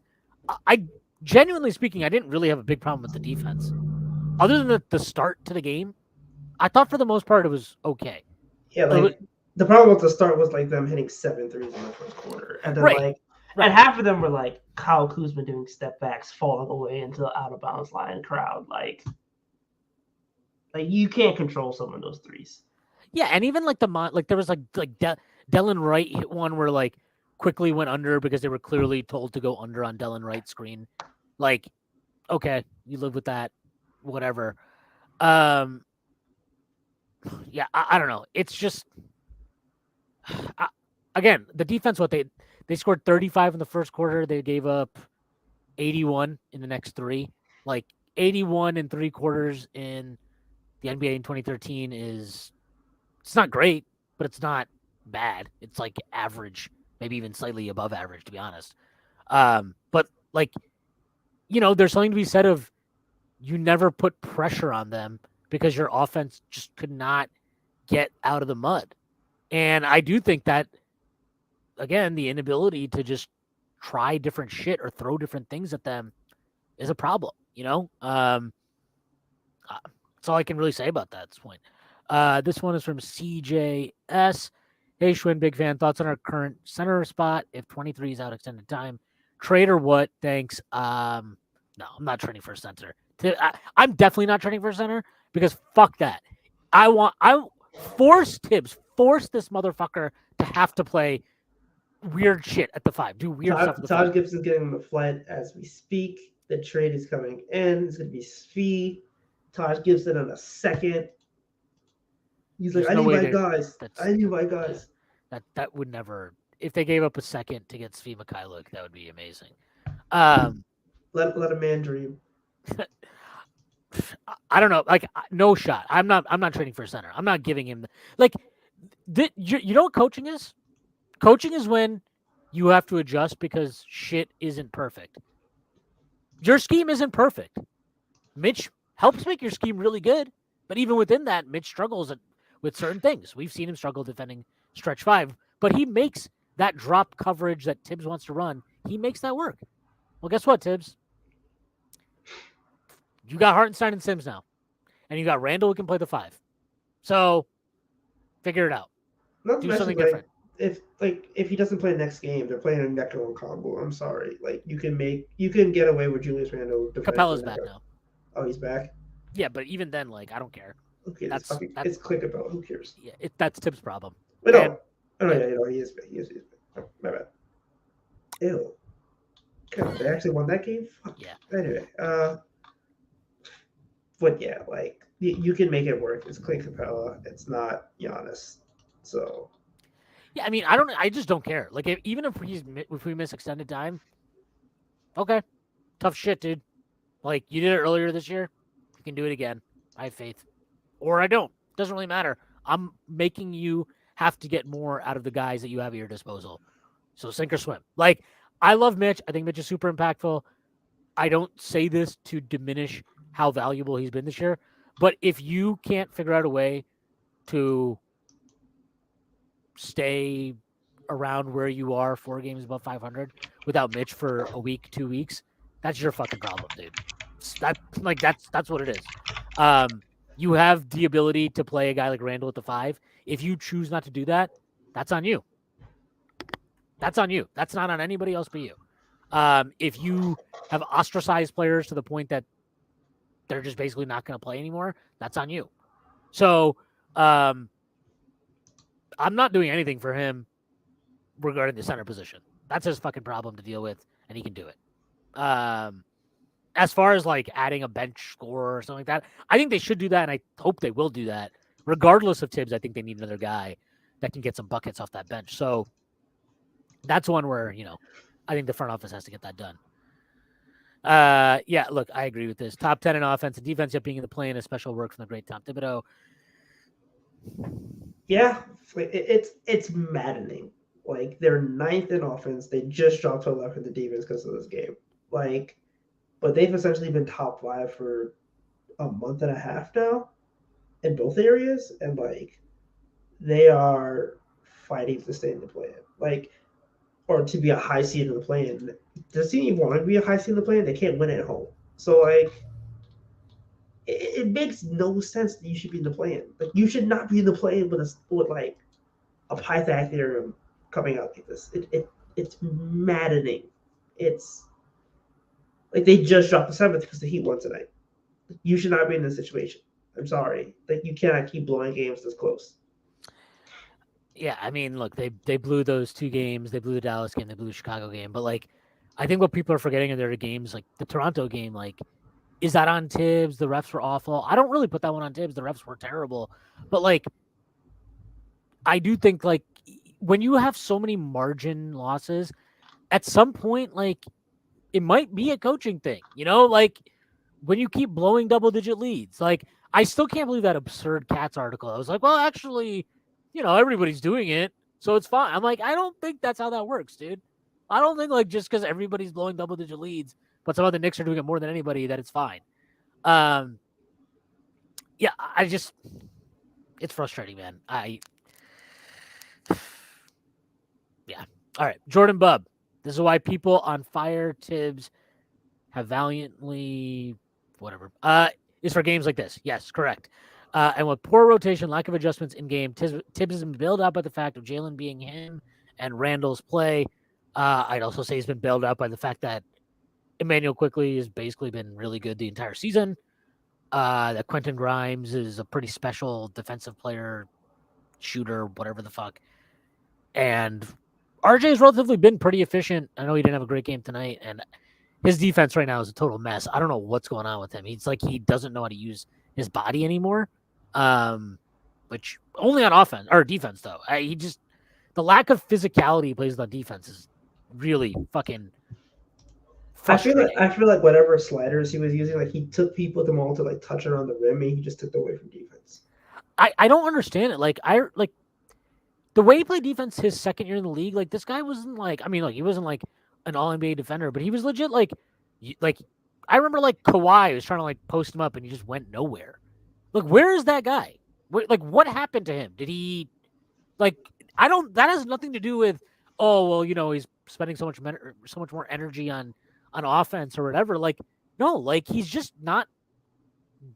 I genuinely speaking, I didn't really have a big problem with the defense. Other than the start to the game, I thought for the most part it was okay. yeah, like the problem with the start was like them hitting 7 threes in the first quarter, and then right. And half of them were like Kyle Kuzma doing step backs, falling away into the out of bounds line crowd. Like you can't control some of those threes. Yeah, and even like there was like Delon Wright hit one where like quickly went under because they were clearly told to go under on Delon Wright's screen. Like, okay, you live with that, whatever. Yeah, I don't know. It's just again the defense. What they scored 35 in the first quarter. They gave up 81 in the next three. Like 81 in 3 quarters in the NBA in 2013 is it's not great, but it's not bad. It's like average, maybe even slightly above average, to be honest. But like, there's something to be said of you never put pressure on them because your offense just could not get out of the mud. And I do think that, again, the inability to just try different shit or throw different things at them is a problem, That's all I can really say about that at this point. This one is from CJS. Hey, Schwinn, big fan. Thoughts on our current center spot? If 23 is out extended time, trade or what? Thanks. No, I'm not trading for a center. I'm definitely not trading for a center because fuck that. I force Tibbs, force this motherfucker to have to play weird shit at the 5. Do weird stuff at the 5. Todd Gibson's getting the flight as we speak. The trade is coming in. It's going to be Svi, Taj Gibson in a second. He's like, I need my guys. I need my guys. That would never. If they gave up a second to get Svi Mikhailuk, that would be amazing. Let a man dream. I don't know. Like, no shot. I'm not trading for a center. I'm not giving him you know what coaching is? Coaching is when you have to adjust because shit isn't perfect. Your scheme isn't perfect. Mitch helps make your scheme really good, but even within that, Mitch struggles with certain things. We've seen him struggle defending stretch 5, but he makes that drop coverage that Tibbs wants to run. He makes that work. Well, guess what, Tibbs? You got Hartenstein and Sims now, and you got Randall who can play the 5. So, figure it out. Not do something different. if he doesn't play next game, they're playing a Necro combo. I'm sorry. Like you can get away with Julius Randle defending for Capella's back Necro. now. Oh, he's back. Yeah, but even then, like, I don't care. Okay, it's That's fucking that. it's click about. Who cares? Yeah, that's Tibbs' problem. Wait, And no. Oh no, yeah, yeah, he is back. He is back. Oh, my bad. Ew. God, they actually won that game. Fuck. yeah, Anyway, but yeah, like you can make it work. It's Clint Capella. It's not Giannis. So yeah. I mean, I don't. I just don't care. Like, even if we miss extended time, okay, tough shit, dude. Like, you did it earlier this year, you can do it again. I have faith, or I don't. Doesn't really matter. I'm making you have to get more out of the guys that you have at your disposal. So sink or swim. Like, I love Mitch. I think Mitch is super impactful. I don't say this to diminish how valuable he's been this year, but if you can't figure out a way to stay around where you are 4 games above 500 without Mitch for a week, 2 weeks, that's your fucking problem, dude. That's what it is. You have the ability to play a guy like Randall at the 5. If you choose not to do that, that's on you. That's on you. That's not on anybody else but you. If you have ostracized players to the point that they're just basically not going to play anymore, that's on you. So I'm not doing anything for him regarding the center position. That's his fucking problem to deal with, and he can do it. As far as like adding a bench scorer or something like that, I think they should do that, and I hope they will do that. Regardless of Tibbs, I think they need another guy that can get some buckets off that bench. So that's one where, I think the front office has to get that done. Yeah, look, I agree with this. Top 10 in offense and defense, yet being in the play in a special work from the great Tom Thibodeau. yeah, it's maddening. Like they're ninth in offense. They just dropped to 11th in defense because of this game. Like, but they've essentially been top 5 for a month and a half now in both areas, and like they are fighting to stay in the play. Like, or to be a high seed in the play-in. Does he even want to be a high seed in the play-in? They can't win at home. So like, it makes no sense that you should be in the play-in. Like you should not be in the play-in with like a Pythagorean coming out like this. It's maddening. It's like they just dropped the 7th because the Heat won tonight. You should not be in this situation. I'm sorry. Like you cannot keep blowing games this close. Yeah, I mean, look, they blew those 2 games. They blew the Dallas game. They blew the Chicago game. But like, I think what people are forgetting in their games, like the Toronto game, like, is that on Tibbs? The refs were awful. I don't really put that one on Tibbs. The refs were terrible. But like, I do think like when you have so many margin losses, at some point, like it might be a coaching thing. Like when you keep blowing double-digit leads, like I still can't believe that absurd Cats article. I was like, well, actually, everybody's doing it, so it's fine. I'm like, I don't think that's how that works, dude. I don't think like just because everybody's blowing double-digit leads, but some of the Knicks are doing it more than anybody, that it's fine. Yeah, it's frustrating, man. Yeah. All right, Jordan Bubb. This is why people on fire Tibbs have valiantly whatever. Is for games like this. Yes, correct. And with poor rotation, lack of adjustments in game, Tibbs has been bailed out by the fact of Jalen being him and Randall's play. I'd also say he's been bailed out by the fact that Emmanuel Quickly has basically been really good the entire season. That Quentin Grimes is a pretty special defensive player, shooter, whatever the fuck. And RJ has relatively been pretty efficient. I know he didn't have a great game tonight, and his defense right now is a total mess. I don't know what's going on with him. He's like he doesn't know how to use his body anymore. Which only on offense or defense though. The lack of physicality he plays on defense is really fucking frustrating. I feel like whatever sliders he was using, like he took people at the moment to like touch around the rim, and he just took them away from defense. I don't understand it. Like the way he played defense his second year in the league, like this guy wasn't like he wasn't like an all NBA defender, but he was legit like I remember like Kawhi was trying to like post him up and he just went nowhere. Like where is that guy? What happened to him? Did he that has nothing to do with he's spending so much more energy on offense or whatever. Like no, like he's just not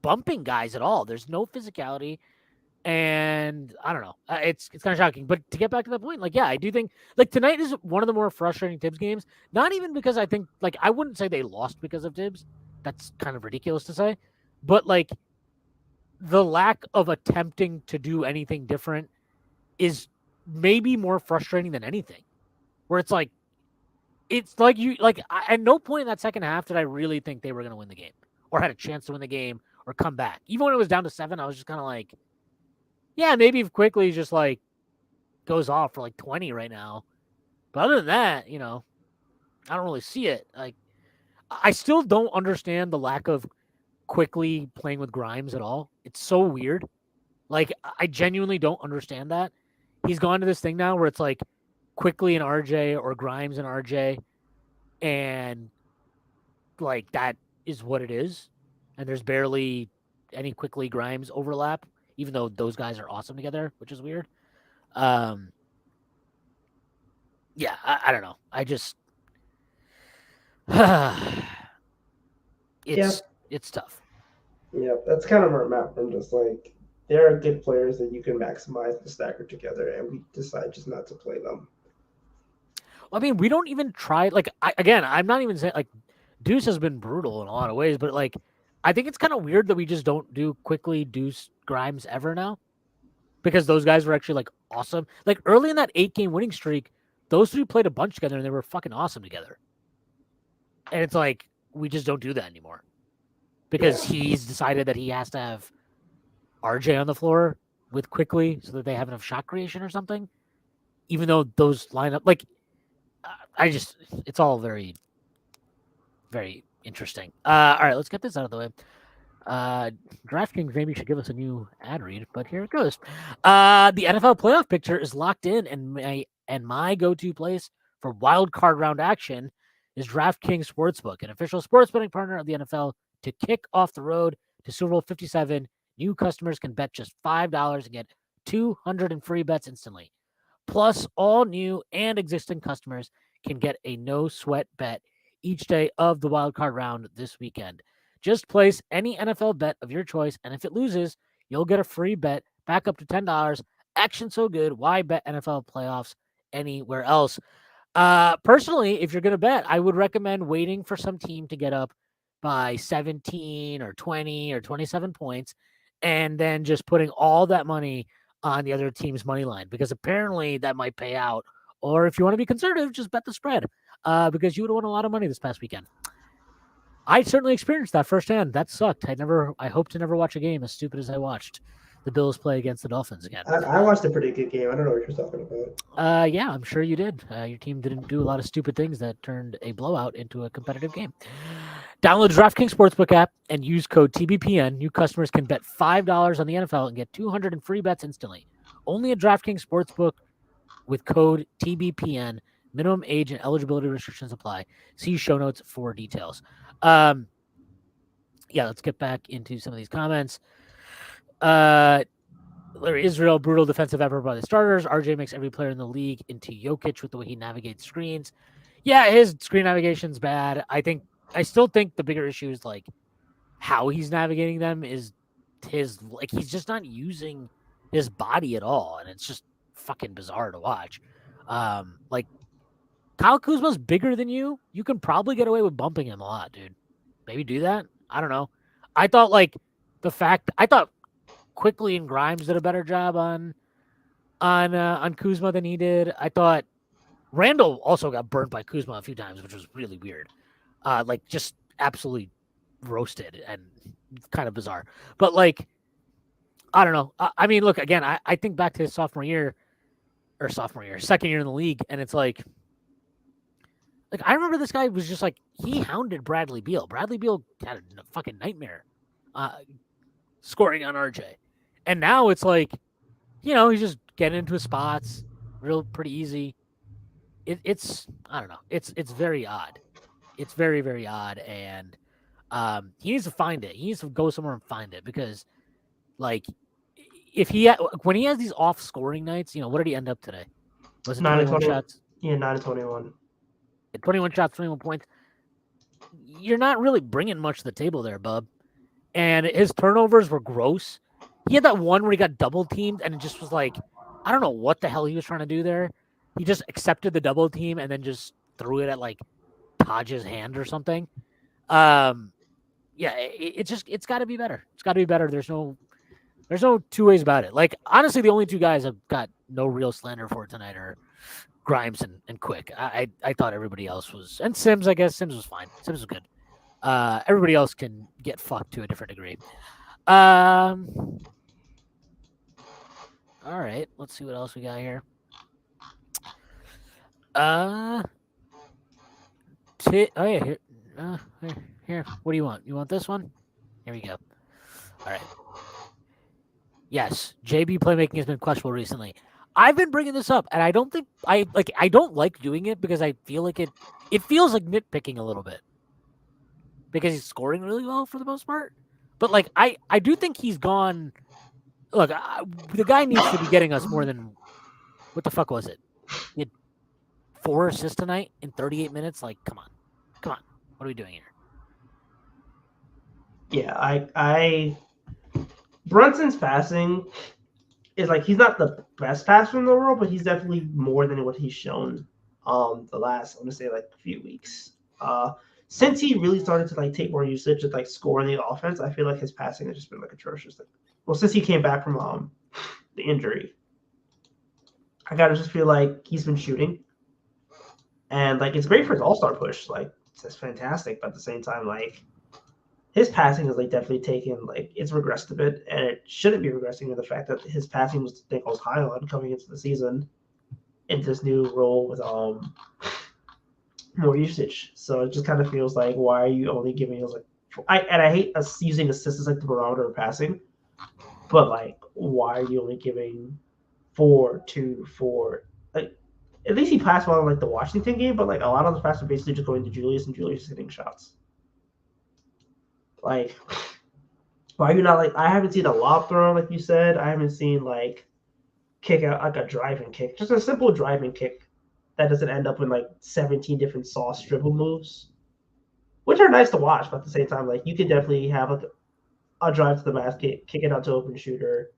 bumping guys at all. There's no physicality. And I don't know. It's kind of shocking. But to get back to that point, like, yeah, I do think like tonight is one of the more frustrating Tibbs games. Not even because I think like I wouldn't say they lost because of Tibbs. That's kind of ridiculous to say. But like the lack of attempting to do anything different is maybe more frustrating than anything. Where it's like you like at no point in that second half did I really think they were going to win the game or had a chance to win the game or come back. Even when it was down to 7, I was just kind of like, yeah, maybe if quickly just like goes off for like 20 right now. But other than that, I don't really see it. Like I still don't understand the lack of quickly playing with Grimes at all. It's so weird. Like I genuinely don't understand that. He's gone to this thing now where it's like quickly and RJ or Grimes and RJ and like that is what it is. And there's barely any quickly Grimes overlap, even though those guys are awesome together, which is weird. Um yeah, I don't know. I just Yeah, it's tough. yeah, that's kind of where I'm at. I'm just like, there are good players that you can maximize and stagger together, and we decide just not to play them. I mean, we don't even try. Like, again, I'm not even saying like Deuce has been brutal in a lot of ways, but like, I think it's kind of weird that we just don't do quickly Deuce Grimes ever now because those guys were actually like awesome. Like early in that 8-game winning streak, those three played a bunch together and they were fucking awesome together. And it's like we just don't do that anymore because Yeah, he's decided that he has to have RJ on the floor with quickly so that they have enough shot creation or something. Even though those line up like I just it's all very very interesting. All right, let's get this out of the way. DraftKings maybe should give us a new ad read, but here it goes. The NFL playoff picture is locked in, and my go-to place for wild card round action is DraftKings Sportsbook, an official sports betting partner of the NFL. To kick off the road to Super Bowl 57, new customers can bet just $5 and get 200 in free bets instantly. Plus, all new and existing customers can get a no sweat bet each day of the wild card round this weekend. Just place any NFL bet of your choice, and if it loses, you'll get a free bet back up to $10. Action so good, why bet NFL playoffs anywhere else? Personally, if you're going to bet, I would recommend waiting for some team to get up by 17 or 20 or 27 points and then just putting all that money on the other team's money line because apparently that might pay out. Or if you want to be conservative, just bet the spread because you would have won a lot of money this past weekend. I certainly experienced that firsthand. That sucked. I hope to never watch a game as stupid as I watched the Bills play against the Dolphins again. I watched a pretty good game. I don't know what you're talking about. Yeah, I'm sure you did. Your team didn't do a lot of stupid things that turned a blowout into a competitive game. Download the DraftKings Sportsbook app and use code TBPN. New customers can bet $5 on the NFL and get 200 in free bets instantly. Only at DraftKings Sportsbook with code TBPN. Minimum age and eligibility restrictions apply. See show notes for details. Yeah, let's get back into some of these comments. Israel, brutal defensive effort by the starters. RJ makes every player in the league into Jokic with the way he navigates screens. Yeah, his screen navigation's bad. I still think the bigger issue is like how he's navigating them is he's just not using his body at all, and it's just fucking bizarre to watch. Like Kyle Kuzma's bigger than you. You can probably get away with bumping him a lot, dude. Maybe do that. I don't know. I thought Quickly and Grimes did a better job on Kuzma than he did. I thought Randall also got burnt by Kuzma a few times, which was really weird. Like just absolutely roasted and kind of bizarre. But like, I don't know. I mean, look again. I think back to his second year in the league, and it's like I remember this guy was just like he hounded Bradley Beal. Bradley Beal had a fucking nightmare scoring on RJ, and now it's like he's just getting into his spots, pretty easy. It's I don't know. It's very odd. It's very very odd, and he needs to find it. He needs to go somewhere and find it because like if when he has these off scoring nights, what did he end up today? Was it 21 shots? Yeah, 9-21. 21 shots, 21 points. You're not really bringing much to the table there, bub. And his turnovers were gross. He had that one where he got double teamed, and it just was like, I don't know what the hell he was trying to do there. He just accepted the double team and then just threw it at like Taj's hand or something. Um, yeah, it's got to be better. It's got to be better. There's no two ways about it. Like honestly, the only two guys I've got no real slander for tonight are Grimes and Quick. I thought everybody else was, and Sims. I guess Sims was fine. Sims was good. Everybody else can get fucked to a different degree. All right, let's see what else we got here. Oh yeah, here, here. What do you want? You want this one? Here we go. All right. Yes, JB playmaking has been questionable recently. I've been bringing this up, and I don't think I don't like doing it because I feel like it feels like nitpicking a little bit because he's scoring really well for the most part. But like I do think he's gone. Look, the guy needs to be getting us more than what the fuck was it? He had 4 assists tonight in 38 minutes. Like, come on, what are we doing here? Yeah, I Brunson's passing is like he's not the best passer in the world, but he's definitely more than what he's shown the last I'm gonna say like few weeks. Since he really started to like take more usage and like score in the offense, I feel like his passing has just been like atrocious. Well, since he came back from the injury, I gotta just feel like he's been shooting, and like it's great for his All-Star push. Like it's fantastic, but at the same time, like his passing is like definitely taken like it's regressed a bit, and it shouldn't be regressing with the fact that his passing was the thing I was high on coming into the season into this new role with more usage. So it just kind of feels like why are you only giving us like I hate us using assists as like the barometer of passing, but like why are you only giving 4, 2, 4? Like at least he passed well in like the Washington game, but like a lot of the passes are basically just going to Julius and Julius hitting shots. Like, why are you not like? I haven't seen a lob throw like you said. I haven't seen like kick out like a driving kick, just a simple driving kick that doesn't end up in like 17 different sauce dribble moves, which are nice to watch. But at the same time, like you can definitely have a drive to the basket, kick it out to open shooter.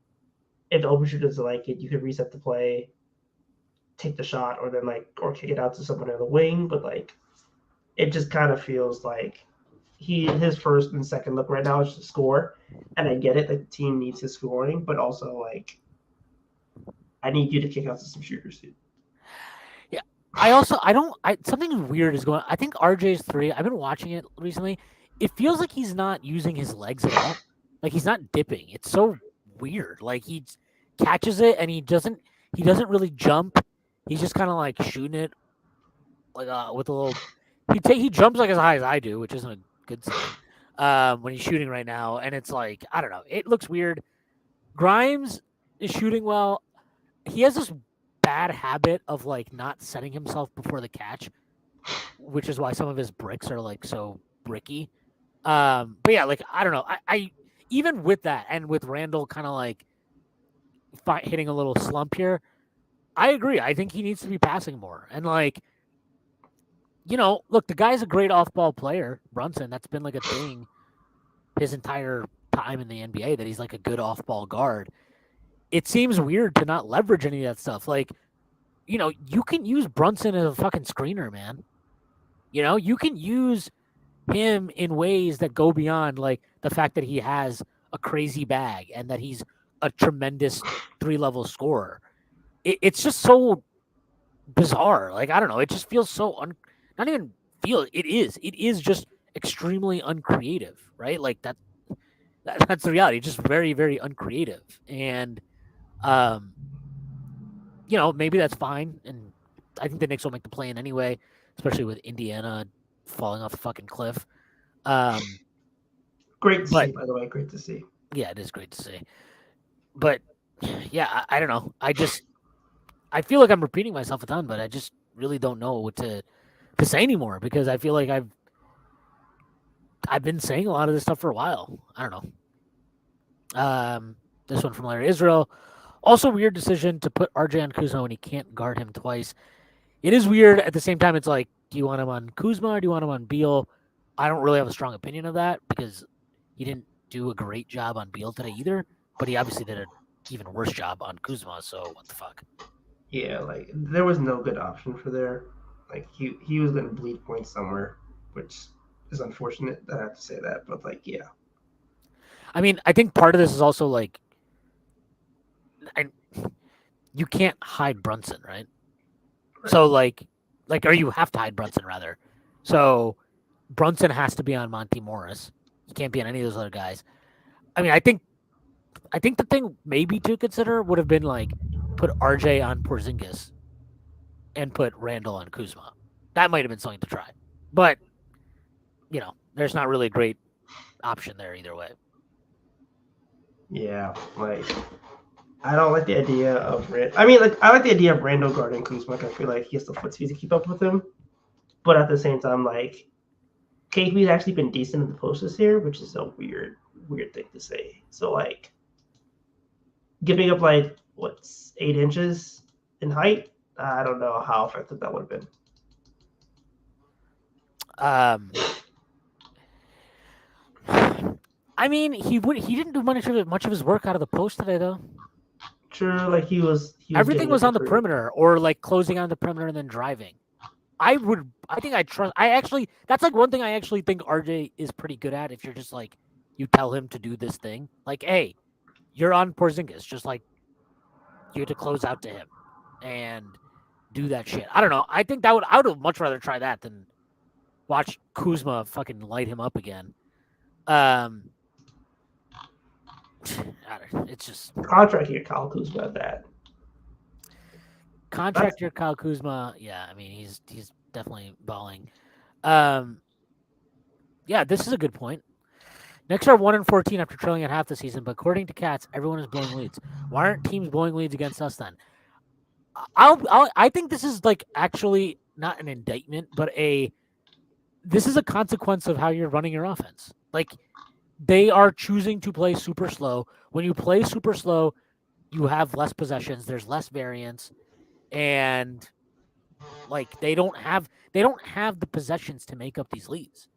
If the open shooter doesn't like it, you can reset the play, take the shot, or then like or kick it out to someone on the wing. But like, it just kind of feels like his first and second look right now is to score, and I get it that the team needs his scoring, but also like I need you to kick out to some shooters, dude. Yeah, something weird is going. I think RJ's 3. I've been watching it recently. It feels like he's not using his legs at all. Like he's not dipping. It's so weird. Like he catches it and he doesn't really jump. He's just kind of like shooting it like with a little. He jumps like as high as I do, which isn't a good sign. When he's shooting right now, and it's like I don't know. It looks weird. Grimes is shooting well. He has this bad habit of like not setting himself before the catch, which is why some of his bricks are like so bricky. But yeah, like I don't know. I even with that and with Randall kind of like hitting a little slump here, I agree. I think he needs to be passing more. And like, look, the guy's a great off-ball player, Brunson. That's been like a thing his entire time in the NBA that he's like a good off-ball guard. It seems weird to not leverage any of that stuff. Like, you can use Brunson as a fucking screener, man. You can use him in ways that go beyond like the fact that he has a crazy bag and that he's a tremendous 3-level scorer. It's just so bizarre. Like I don't know. It just feels so not even feel. It is just extremely uncreative, right? Like that's the reality. Just very very uncreative, and maybe that's fine. And I think the Knicks will make the play-in anyway, especially with Indiana falling off the fucking cliff. Great to see, by the way. Great to see. Yeah, it is great to see. But yeah, I don't know. I feel like I'm repeating myself a ton, but I just really don't know what to say anymore because I feel like I've been saying a lot of this stuff for a while. I don't know. This one from Larry Israel. Also, weird decision to put RJ on Kuzma when he can't guard him twice. It is weird. At the same time, it's like, do you want him on Kuzma or do you want him on Beal? I don't really have a strong opinion of that because he didn't do a great job on Beal today either. but he obviously did an even worse job on Kuzma. So what the fuck? Yeah, like there was no good option for there. Like he was going to bleed points somewhere, which is unfortunate that I have to say that. But like, yeah, I mean, I think part of this is also like, I, you can't hide Brunson, right? right. So or you have to hide Brunson rather. So Brunson has to be on Monty Morris. He can't be on any of those other guys. I mean, I think the thing maybe to consider would have been like put RJ on Porzingis and put Randall on Kuzma. That might have been something to try. But, there's not really a great option there either way. Yeah, like I don't like the idea of I mean, like I like the idea of Randall guarding Kuzma. I feel like he has the foot speed to keep up with him, but at the same time, like KP's actually been decent in the post this year, which is a weird thing to say. So like giving up like what's 8 inches in height, I don't know how effective that would have been. I mean, he didn't do much of his work out of the post today though. True, like he was Everything was on the perimeter or like closing on the perimeter and then driving. I actually that's like one thing I actually think RJ is pretty good at. If you're just like you tell him to do this thing, like, hey, you're on Porzingis, just like you have to close out to him and do that shit. I don't know. I think I would have much rather try that than watch Kuzma fucking light him up again. It's just contract year Kyle Kuzma at that. Contract year Kyle Kuzma, yeah, I mean he's definitely balling. Yeah, this is a good point. Knicks are 1-14 after trailing at half the season, but according to Cats, everyone is blowing leads. Why aren't teams blowing leads against us then? I think this is like actually not an indictment, but this is a consequence of how you're running your offense. Like they are choosing to play super slow. When you play super slow, you have less possessions. There's less variance, and like they don't have the possessions to make up these leads.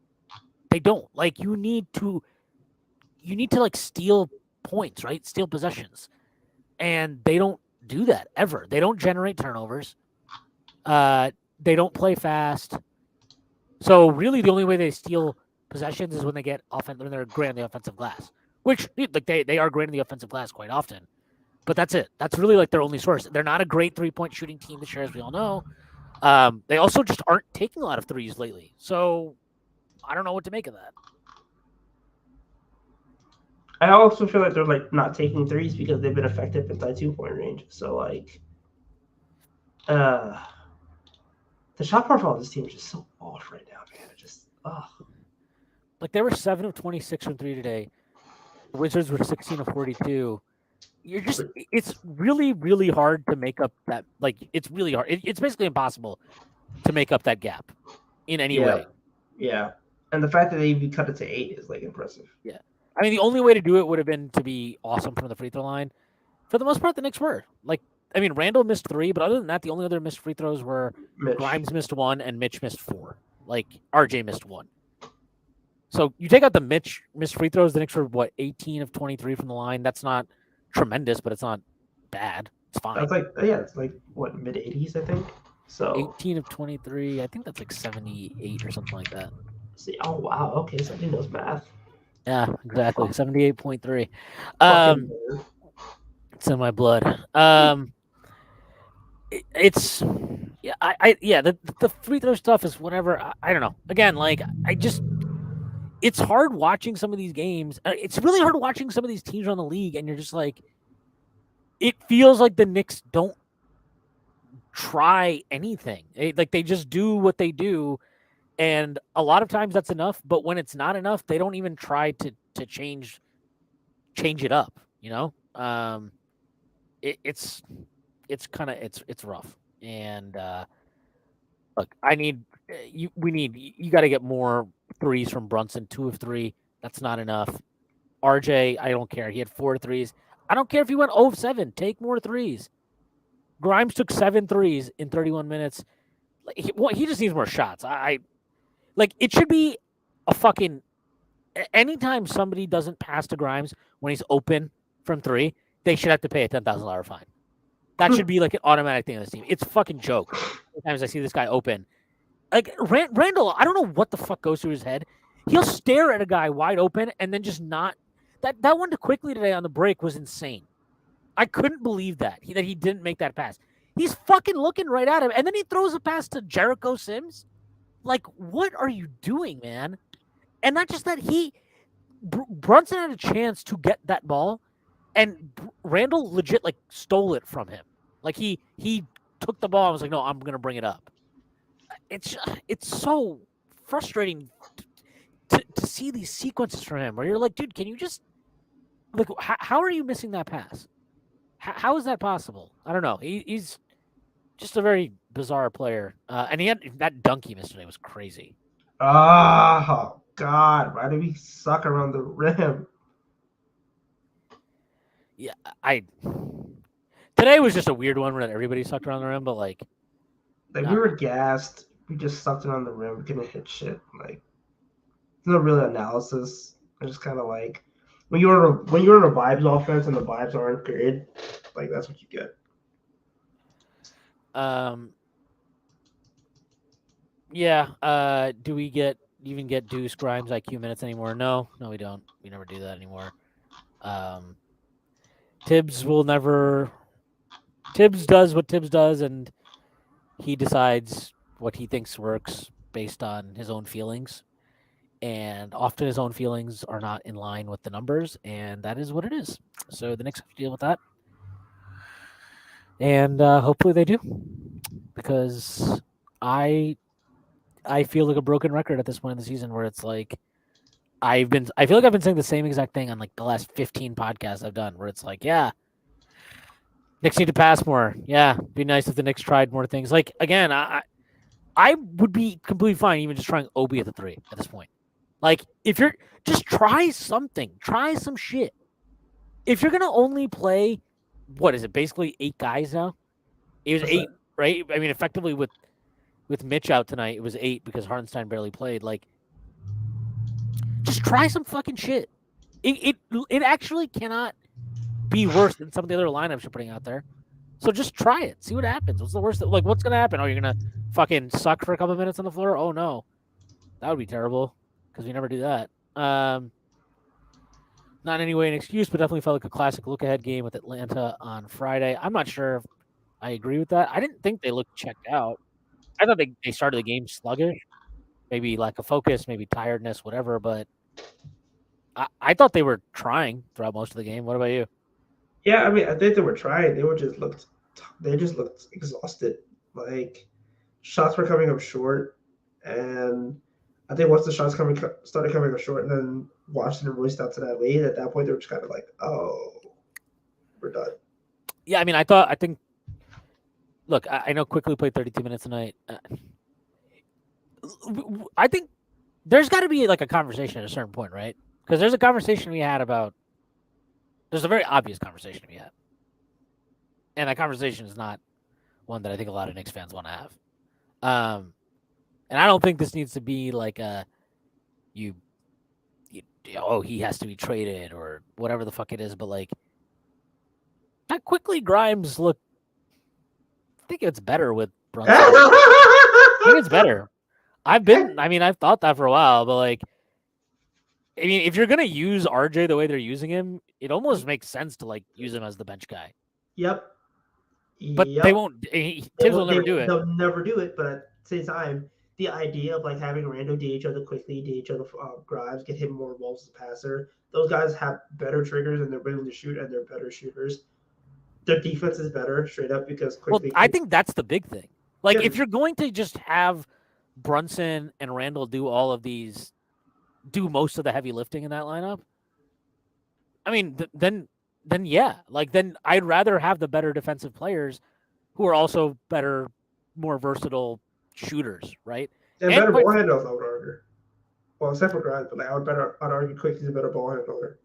They don't. Like you need to like steal points, right? Steal possessions, and they don't do that ever. They don't generate turnovers. They don't play fast. So really, the only way they steal possessions is when they get when they're great on the offensive glass, which like they are great on the offensive glass quite often. But that's it. That's really like their only source. They're not a great 3-point shooting team this year, as we all know. They also just aren't taking a lot of threes lately. So I don't know what to make of that. I also feel like they're like not taking threes because they've been effective inside 2-point range. So like, the shot profile of this team is just so off right now, man. It just like they were 7 of 26 from three today. The Wizards were 16 of 42. It's really, really hard to make up that. Like it's really hard. It's basically impossible to make up that gap in any way. Yeah, and the fact that they even cut it to 8 is like impressive. Yeah. I mean, the only way to do it would have been to be awesome from the free throw line. For the most part, the Knicks were. Like, I mean, Randall missed 3, but other than that, the only other missed free throws were Grimes missed 1 and Mitch missed 4. Like, RJ missed 1. So you take out the Mitch missed free throws, the Knicks were, 18 of 23 from the line. That's not tremendous, but it's not bad. It's fine. That's like, it's like, what, mid-80s, I think? So 18 of 23, I think that's like 78 or something like that. See, oh, wow. Okay, so I didn't know math. Yeah, exactly. 78.3. It's in my blood. It's the free throw stuff is whatever. I don't know. Again, like it's hard watching some of these games. It's really hard watching some of these teams around the league, and you're just like, it feels like the Knicks don't try anything. They just do what they do. And a lot of times that's enough, but when it's not enough, they don't even try to change it up. You know, it's kind of it's rough. And look, you got to get more threes from Brunson. 2 of 3, that's not enough. RJ, I don't care. He had 4 threes. I don't care if he went 0 of 7. Take more threes. Grimes took 7 threes in 31 minutes. He just needs more shots. Like, it should be a fucking... Anytime somebody doesn't pass to Grimes when he's open from 3, they should have to pay a $10,000 fine. That should be like an automatic thing on this team. It's a fucking joke. Sometimes I see this guy open. Like Randall, I don't know what the fuck goes through his head. He'll stare at a guy wide open and then just not. That one to Quickly today on the break was insane. I couldn't believe that he didn't make that pass. He's fucking looking right at him, and then he throws a pass to Jericho Sims. Like, what are you doing, man? And not just that, Brunson had a chance to get that ball, and Randall legit like stole it from him. Like he took the ball and was like, "No, I'm gonna bring it up." It's so frustrating to see these sequences from him where you're like, dude, can you just like how are you missing that pass? How is that possible? I don't know. He's just a very bizarre player, and he had that dunk he missed today was crazy. Oh God, why do we suck around the rim? Yeah, today was just a weird one where everybody sucked around the rim, but like we were gassed. We just sucked around the rim. We couldn't hit shit. Like, there's no real analysis. It's just kind of like when you're in a vibes offense and the vibes aren't good, like that's what you get. Yeah. Do we even get Deuce Grimes IQ minutes anymore? No, we don't. We never do that anymore. Tibbs does what Tibbs does, and he decides what he thinks works based on his own feelings. And often his own feelings are not in line with the numbers, and that is what it is. So the Knicks have to deal with that. And hopefully they do. Because I feel like a broken record at this point in the season where it's like I feel like I've been saying the same exact thing on like the last 15 podcasts I've done where it's like, yeah, Knicks need to pass more. Yeah, it'd be nice if the Knicks tried more things. Like again, I would be completely fine even just trying Obi at the 3 at this point. Like if you're just try something, try some shit. If you're gonna only play, what is it? Basically 8 guys now. It was 8, right? I mean, effectively with Mitch out tonight, it was 8 because Hartenstein barely played. Like, just try some fucking shit. It actually cannot be worse than some of the other lineups you're putting out there. So just try it. See what happens. What's the worst? Like, what's gonna happen? Oh, you're gonna fucking suck for a couple minutes on the floor? Oh no, that would be terrible because we never do that. Not in any way an excuse, but definitely felt like a classic look-ahead game with Atlanta on Friday. I'm not sure if I agree with that. I didn't think they looked checked out. I thought they started the game sluggish, maybe lack of focus, maybe tiredness, whatever. But I thought they were trying throughout most of the game. What about you? Yeah, I mean, I think they were trying. They just looked exhausted. Like, shots were coming up short, and I think once the shots started coming up short, and then Washington released out to that lead, at that point they were just kind of like, "Oh, we're done." Yeah, I mean, look, I know Quickly played 32 minutes tonight. I think there's got to be like a conversation at a certain point, right? Because there's a conversation we had about. There's a very obvious conversation we had, and that conversation is not one that I think a lot of Knicks fans want to have. And I don't think this needs to be like he has to be traded or whatever the fuck it is, but like that Quickly Grimes look. I think it's better with Brunson. I think it's better. I've thought that for a while, but like, I mean, if you're gonna use RJ the way they're using him, it almost makes sense to like use him as the bench guy. Yep. But they won't. Tibbs will never do it. They'll never do it. But at the same time, the idea of like having Randall DH other Quickly, DH other Grimes, get him more balls as a passer. Those guys have better triggers and they're willing to shoot and they're better shooters. Their defense is better straight up because Quickly. Well, I think that's the big thing. Like, if you're going to just have Brunson and Randall do most of the heavy lifting in that lineup, I mean, then yeah, like then I'd rather have the better defensive players who are also better, more versatile shooters, right? And better ball handlers, I would argue. Well, except for Grimes, but like, I'd argue Quickly's a better ball handler.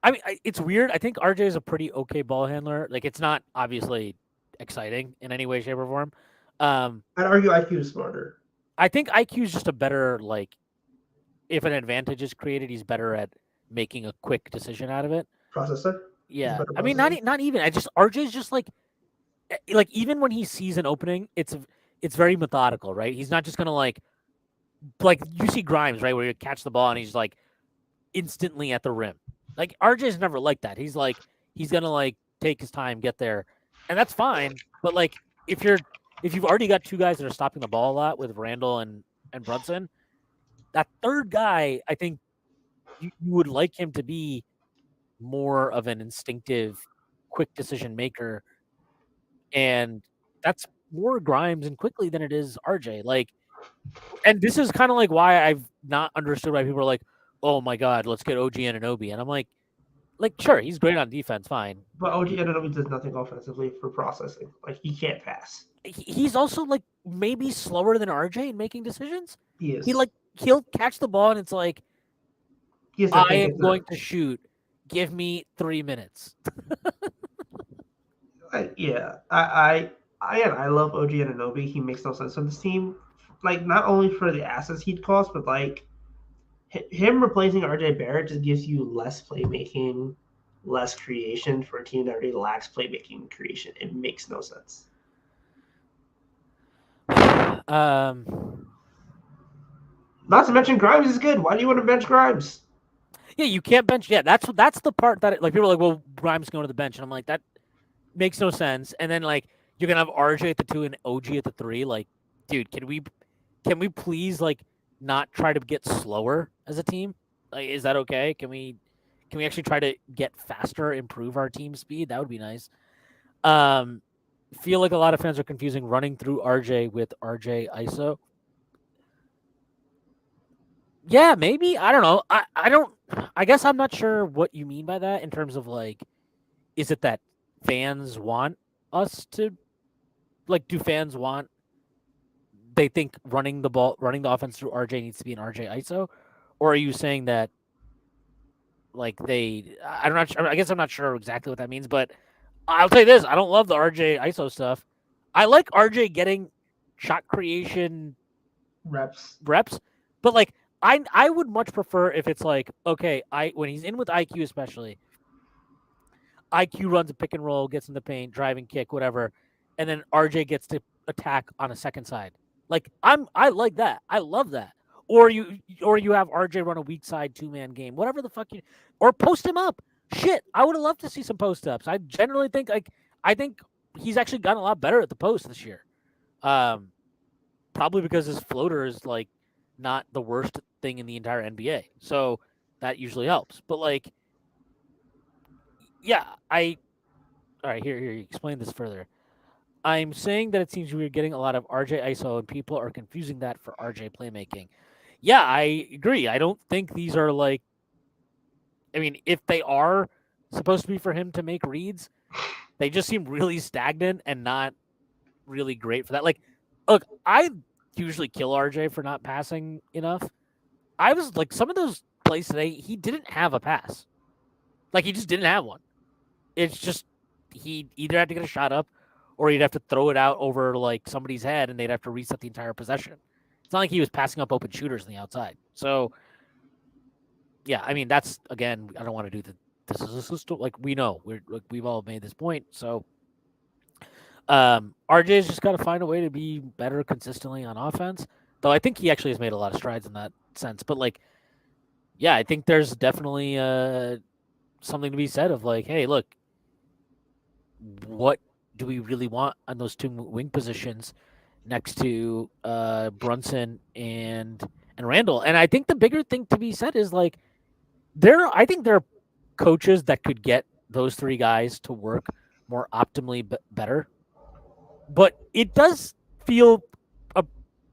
I mean, it's weird. I think RJ is a pretty okay ball handler. Like, it's not obviously exciting in any way, shape, or form. I'd argue IQ is smarter. I think IQ is just a better, like, if an advantage is created, he's better at making a quick decision out of it. Processor? He's a Yeah, better I mean, processor. not even. I just RJ's just like even when he sees an opening, it's very methodical, right? He's not just gonna like you see Grimes, right, where you catch the ball and he's like instantly at the rim. Like RJ's never like that. He's gonna like take his time, get there, and that's fine. But like if you've already got two guys that are stopping the ball a lot with Randall and Brunson, that third guy, I think you would like him to be more of an instinctive, quick decision maker, and that's more Grimes and quickly than it is RJ. Like, and this is kind of like why I've not understood why people are like, "Oh my God, let's get OG Anunoby," and I'm like, sure, he's great on defense, fine. But OG Anunoby does nothing offensively for processing. Like he can't pass. He's also like maybe slower than RJ in making decisions. He He is. like he'll catch the ball and it's like, He has to I think am into going to shoot. Give me 3 minutes. yeah. I love OG Anunoby. He makes no sense on this team. Like not only for the assets he'd cost, but like him replacing RJ Barrett just gives you less playmaking, less creation for a team that already lacks playmaking and creation. It makes no sense. um, Not to mention Grimes is good. Why do you want to bench Grimes? yeah, you can't bench. Yeah, that's the part that like people are like, well, Grimes going to the bench, and I'm like, that makes no sense. And then like you're gonna have RJ at the 2 and OG at the 3. Like, dude, can we please like not try to get slower as a team? Like, is that okay? Can we actually try to get faster, improve our team speed? That would be nice. Um, feel like a lot of fans are confusing running through RJ with RJ ISO. Yeah, maybe. I don't know. I don't. I guess I'm not sure what you mean by that in terms of like, is it that fans want us to like? Do fans want? They think running the offense through RJ needs to be an RJ ISO, or are you saying that like they? I'm not. I guess I'm not sure exactly what that means, but I'll tell you this: I don't love the RJ ISO stuff. I like RJ getting shot creation Reps. reps, but like I would much prefer if it's like okay, I when he's in with IQ especially, IQ runs a pick and roll, gets in the paint, driving kick, whatever, and then RJ gets to attack on a second side. Like I like that. I love that. Or you have RJ run a weak side 2-man game, whatever the fuck you or post him up. Shit, I would have loved to see some post ups. I generally think I think he's actually gotten a lot better at the post this year. Um, probably because his floater is like not the worst thing in the entire NBA. So that usually helps. But like, yeah, I all right, here, you explain this further. I'm saying that it seems we're getting a lot of RJ ISO and people are confusing that for RJ playmaking. Yeah, I agree. I don't think these are like I mean, if they are supposed to be for him to make reads, they just seem really stagnant and not really great for that. Like, look, I usually kill RJ for not passing enough. I was like some of those plays today, he didn't have a pass. Like he just didn't have one. It's just he either had to get a shot up or he'd have to throw it out over like somebody's head and they'd have to reset the entire possession. It's not like he was passing up open shooters on the outside. So yeah, I mean that's again, I don't want to do the this is a system like we know we've all made this point. So RJ's just got to find a way to be better consistently on offense. Though I think he actually has made a lot of strides in that sense. But like, yeah, I think there's definitely something to be said of like, hey, look, what do we really want on those two wing positions next to Brunson and Randall? And I think the bigger thing to be said is like I think there are coaches that could get those three guys to work more optimally better. But it does feel a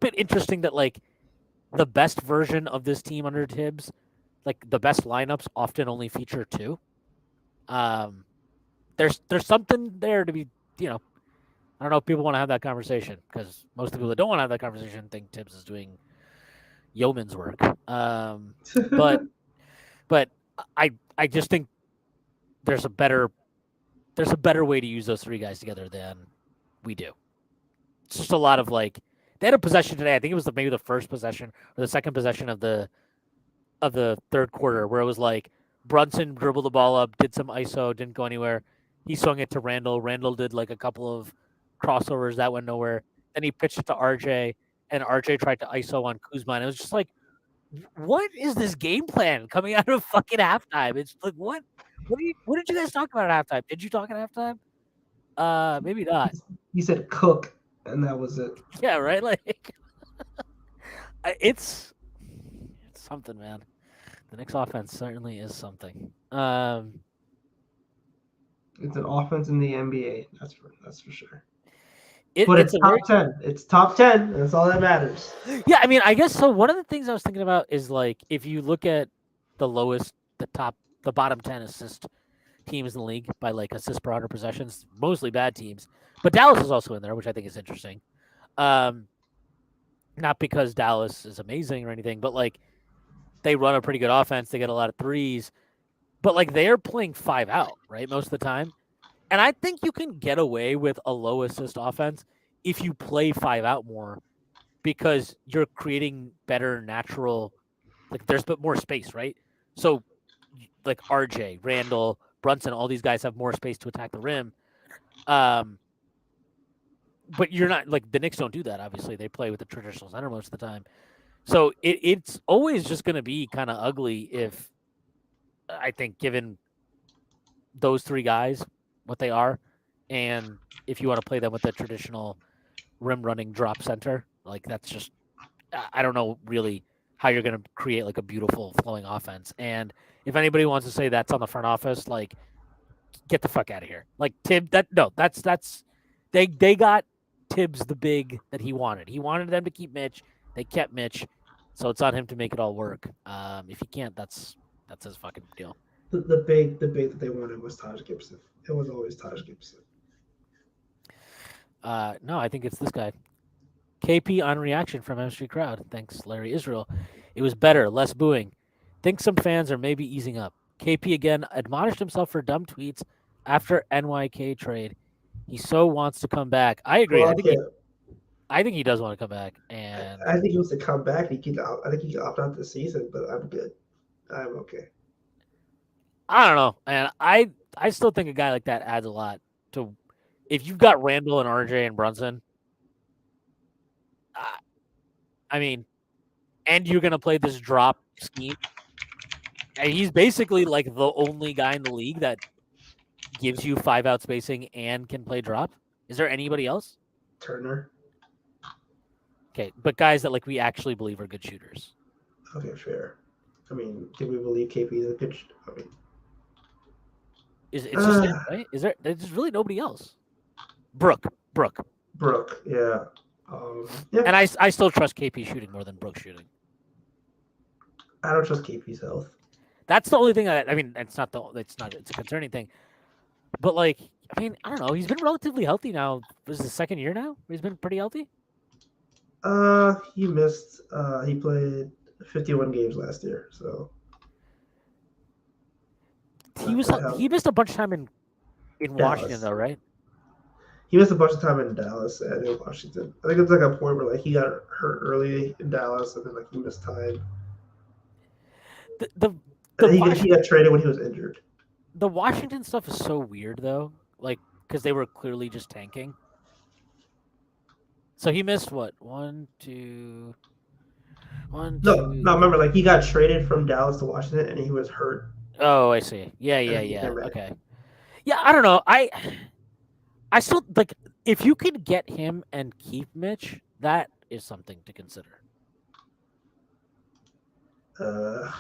bit interesting that like the best version of this team under Tibbs, like the best lineups often only feature two. Um, there's something there to be, you know, I don't know if people want to have that conversation because most people that don't want to have that conversation think Tibbs is doing yeoman's work. But but I just think there's a better way to use those three guys together than we do. It's just a lot of like they had a possession today. I think it was maybe the first possession or the second possession of the third quarter where it was like Brunson dribbled the ball up, did some ISO, didn't go anywhere. He swung it to Randall. Randall did like a couple of crossovers that went nowhere. Then he pitched it to RJ, and RJ tried to ISO on Kuzma. And it was just like, what is this game plan coming out of fucking halftime? It's like, what? What did you guys talk about at halftime? Did you talk at halftime? Maybe not. He said cook, and that was it. Yeah, right. Like, it's something, man. The Knicks offense certainly is something. It's an offense in the NBA. That's for sure. It, But it's it's a top very 10. It's top 10. That's all that matters. yeah. I mean, I guess so. One of the things I was thinking about is like if you look at the lowest, the bottom 10 assist teams in the league by like assist per 100 possessions, mostly bad teams, but Dallas is also in there, which I think is interesting. Um, Not because Dallas is amazing or anything, but like they run a pretty good offense. They get a lot of threes, but like they're playing 5 out, right? Most of the time. And I think you can get away with a low assist offense if you play 5 out more because you're creating better natural, like there's but more space, right? So like RJ, Randall, Brunson, all these guys have more space to attack the rim. Um, but you're not like the Knicks don't do that. Obviously, they play with the traditional center most of the time. So it's always just going to be kind of ugly if I think given those three guys what they are, and if you want to play them with the traditional rim running drop center, like that's just I don't know really how you're going to create like a beautiful flowing offense. And if anybody wants to say that's on the front office, like get the fuck out of here. Like Tibbs, that's they got Tibbs the big that he wanted. He wanted them to keep Mitch. They kept Mitch, so it's on him to make it all work. If he can't, that's his fucking deal. The big that they wanted was Taj Gibson. It was always Taj Gibson. No, I think it's this guy. KP on reaction from M Street Crowd. Thanks, Larry Israel. It was better, less booing. Think some fans are maybe easing up. KP again admonished himself for dumb tweets after NYK trade. He so wants to come back. I agree. Fuck him. I think he does want to come back. And I think he wants to come back. I think he can opt out this season, but I'm good. I'm okay. I don't know. And I still think a guy like that adds a lot to if you've got Randall and RJ and Brunson. I mean, and you're gonna play this drop scheme. And he's basically like the only guy in the league that gives you 5 out spacing and can play drop. Is there anybody else? Turner. Okay, but guys that like we actually believe are good shooters. Okay, fair. I mean, do we believe KP is a good? I mean, It's just him, right? There's really nobody else. Brooke. Yeah. Yeah. And I still trust KP shooting more than Brooke shooting. I don't trust KP's health. That's the only thing I mean, it's a concerning thing. But like, I mean, I don't know. He's been relatively healthy now. This is the second year now. He's been pretty healthy. He missed. He played 51 games last year, so He missed a bunch of time in Washington though, right? He missed a bunch of time in Dallas and in Washington. I think it's like a point where like he got hurt early in Dallas and then like he missed time. He got traded when he was injured. The Washington stuff is so weird though, like because they were clearly just tanking. So he missed what? One, two. No, remember, like he got traded from Dallas to Washington and he was hurt. Oh, I see. Yeah. Okay. Yeah, I don't know. I still like if you can get him and keep Mitch, that is something to consider. I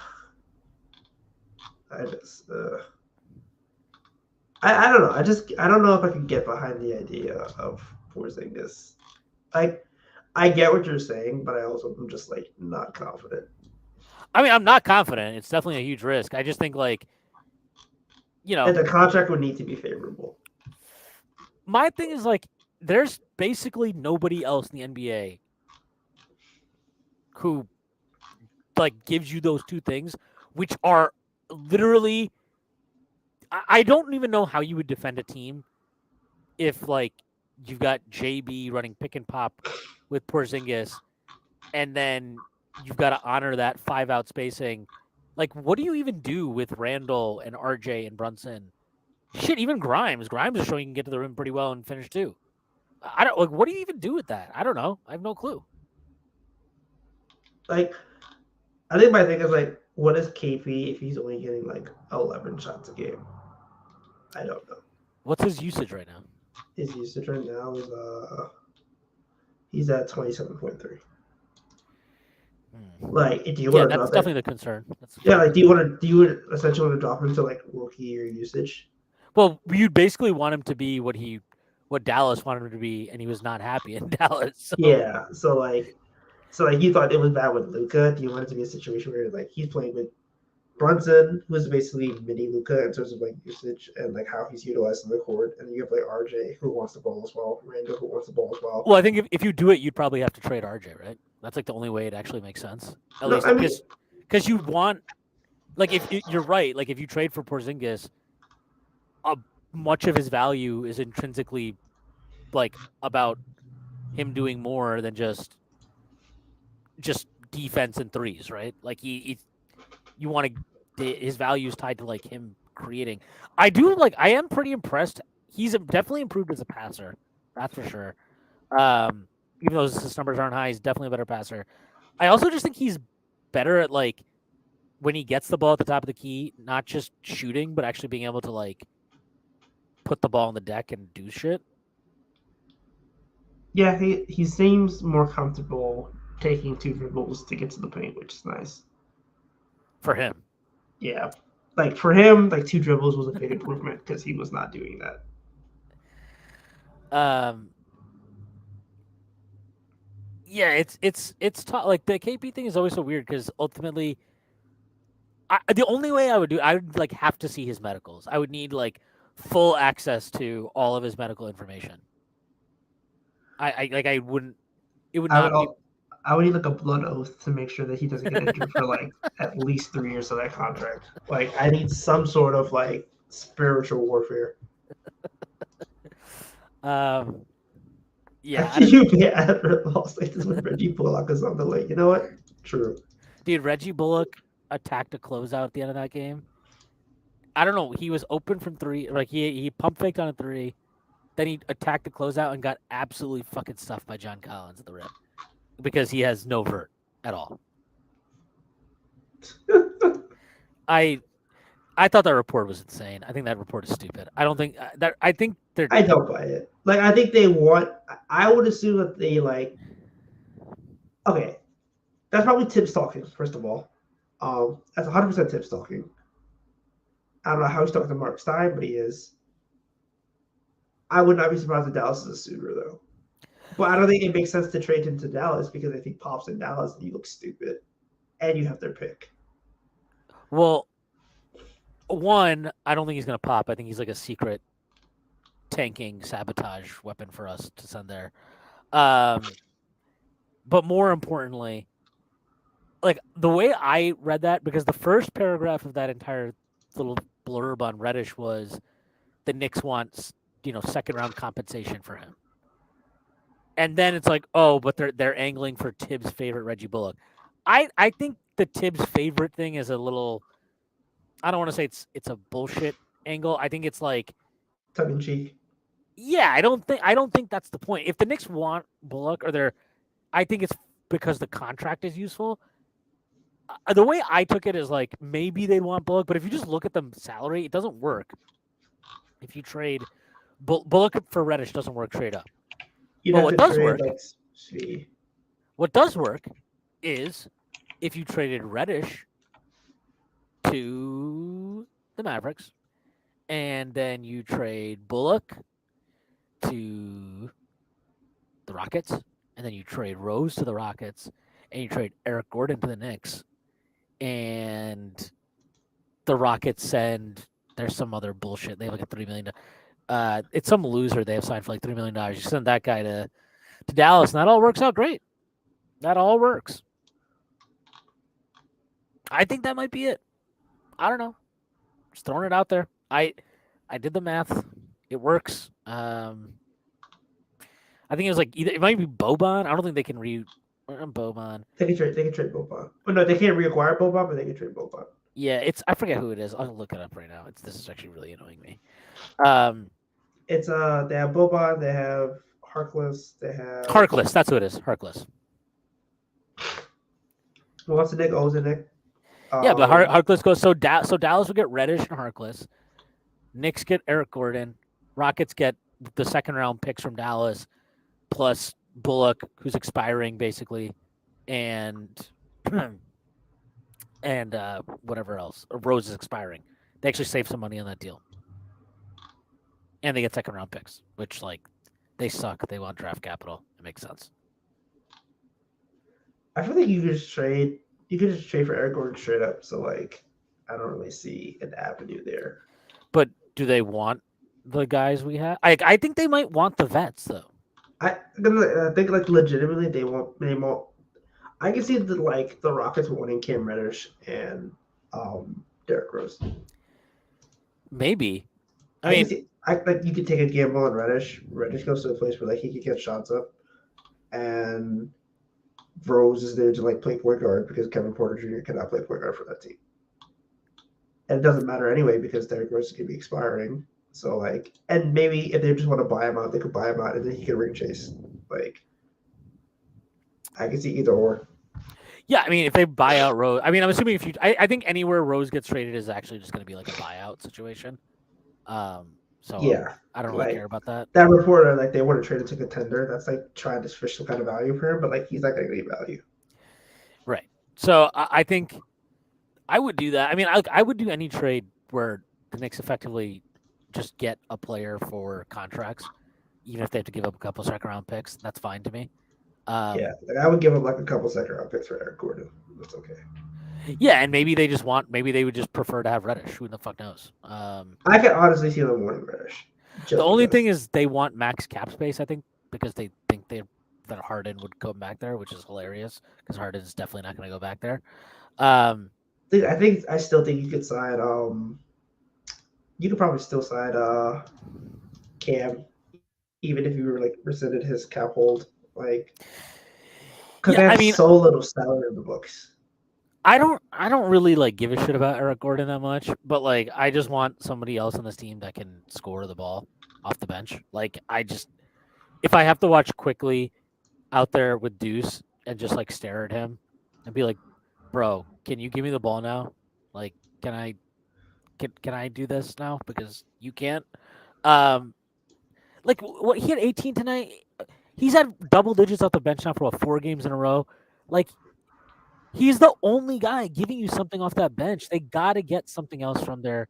don't know. I don't know if I can get behind the idea of Porzingis. I get what you're saying, but I also am just like not confident. I mean, I'm not confident. It's definitely a huge risk. I just think like, and the contract would need to be favorable. My thing is like, there's basically nobody else in the NBA who like gives you those two things, which are literally. I don't even know how you would defend a team if like you've got JB running pick and pop with Porzingis, and then you've got to honor that 5 out spacing Like, what do you even do with Randall and RJ and Brunson? Shit, even Grimes. Grimes is showing he can get to the rim pretty well and finish too. I don't like. What do you even do with that? I don't know. I have no clue. Like, I think my thing is like, what is KP if he's only getting like 11 shots a game? I don't know. What's his usage right now? His usage right now is he's at 27.3. Like, do you Yeah, want to that's drop that? definitely the concern. That's Yeah, like, do you essentially want to drop him to like rookie year usage? well, you'd basically want him to be what Dallas wanted him to be, and he was not happy in Dallas. So. Yeah. So you thought it was bad with Luca. Do you want it to be a situation where like he's playing with Brunson, who's basically mini Luca in terms of like usage and like how he's utilized in the court, and you have like RJ who wants the ball as well, Randall who wants the ball as well. Well, I think if you do it, you'd probably have to trade RJ, right? That's like the only way it actually makes sense. At No, least I mean, because you want like if you're right, like if you trade for Porzingis, much of his value is intrinsically like about him doing more than just defense and threes, right? Like you want to his value is tied to like him creating. I am pretty impressed. He's definitely improved as a passer. That's for sure. Even though his numbers aren't high, he's definitely a better passer. I also just think he's better at like when he gets the ball at the top of the key, not just shooting, but actually being able to like put the ball on the deck and do shit. yeah, he seems more comfortable taking two dribbles to get to the paint, which is nice. For him. Yeah, like for him, like two dribbles was a big improvement because he was not doing that. Um, yeah, it's tough. Like the KP thing is always so weird because ultimately, the only way I would like have to see his medicals. I would need like full access to all of his medical information. I like I wouldn't. It would I would not be. I would need like a blood oath to make sure that he doesn't get injured for like at least 3 years of that contract. Like I need some sort of like spiritual warfare. Um, yeah, After you get after lost like this with Reggie Bullock or something, like you know what? True. dude, Reggie Bullock attacked a closeout at the end of that game. I don't know. He was open from three. Like he pump faked on a three. Then he attacked the closeout and got absolutely fucking stuffed by John Collins at the rim because he has no vert at all. I I thought that report was insane. I think that report is stupid. I don't think that. I think they're. I don't buy it. Like I think they want. I would assume that they like. Okay, that's probably tips talking. First of all, that's 100% tips talking. I don't know how he's talking to Mark Stein, but he is. I would not be surprised if Dallas is a suitor though. But I don't think it makes sense to trade him to Dallas because if he pops in Dallas, he looks stupid, and you have their pick. Well, one, I don't think he's gonna pop. I think he's like a secret tanking sabotage weapon for us to send there. Um, but more importantly, like the way I read that, because the first paragraph of that entire little blurb on Reddish was the Knicks wants second round compensation for him, and then it's like, oh, but they're angling for Tibbs' favorite Reggie Bullock. I think the Tibbs' favorite thing is a little. I don't want to say it's a bullshit angle. I think it's like, Tongue in cheek. yeah, I don't think that's the point. If the Knicks want Bullock, I think it's because the contract is useful. The way I took it is like maybe they'd want Bullock, but if you just look at the salary, it doesn't work. If you trade Bullock for Reddish, doesn't work straight up. You'd But have what to does trade work, like Svi. what does work, is if you traded Reddish to the Mavericks, and then you trade Bullock to the Rockets, and then you trade Rose to the Rockets, and you trade Eric Gordon to the Knicks, and the Rockets send there's some other bullshit. They have like a $3 million. It's some loser they have signed for like $3 million. You send that guy to Dallas, and that all works out great. That all works. I think that might be it. I don't know. Just throwing it out there. I did the math. It works. I think it was like it might be Boban. I don't think they can Boban. They can trade Boban. Oh no, they can't reacquire Boban, but they can trade Boban. Yeah, I forget who it is. I'll look it up right now. This is actually really annoying me. Um, It's they have Boban, they have Harkless, they have Harkless. That's who it is. Harkless. what's the Nick? Nick. Yeah, but Harkless goes so Dallas would get Reddish and Harkless. Knicks get Eric Gordon. Rockets get the second round picks from Dallas, plus Bullock, who's expiring basically, and and whatever else. Rose is expiring. They actually save some money on that deal, and they get second round picks, which like they suck. They want draft capital. It makes sense. I feel like you could just trade. You could just trade for Eric Gordon straight up. So like, I don't really see an avenue there. But do they want the guys we have? I think they might want the vets though. I think like legitimately they won't. I can see the Rockets wanting Cam Reddish and Derrick Rose. Maybe. I mean, like you could take a gamble on Reddish. Reddish goes to a place where like he could get shots up, and Rose is there to like play point guard because Kevin Porter Jr. cannot play point guard for that team. And it doesn't matter anyway because Derrick Rose is going to be expiring. So like, and maybe if they just want to buy him out, they could buy him out and then he can ring chase. Like, I can see either or. Yeah, I mean, if they buy out Rose, I mean, I'm assuming if you, I think anywhere Rose gets traded is actually just going to be like a buyout situation. So yeah, I don't really care about that. That reporter, like, they want to trade it to contender. That's like trying to fish some kind of value for him, but like, he's not going to get value. Right. So I think I would do that. I mean, I would do any trade where the Knicks effectively just get a player for contracts, even if they have to give up a couple second round picks. That's fine to me. Yeah, like I would give him like a couple second round picks for Eric Gordon. That's okay. Yeah, and maybe they would just prefer to have Reddish. Who the fuck knows? I can honestly see them wanting Reddish. The only thing is they want max cap space, I think, because they think that Harden would come back there, which is hilarious because Harden is definitely not going to go back there. I still think you could sign. You could probably still sign Cam, even if you were like rescinded his cap hold, like because they have so little salary in the books. I don't really like give a shit about Eric Gordon that much, but like I just want somebody else on this team that can score the ball off the bench. Like if I have to watch Quickly out there with Deuce and just like stare at him and be like, bro, can you give me the ball now? Like, can I do this now? Because you can't. Like what he had 18 tonight. He's had double digits off the bench now for 4 games in a row. Like he's the only guy giving you something off that bench. They got to get something else from there.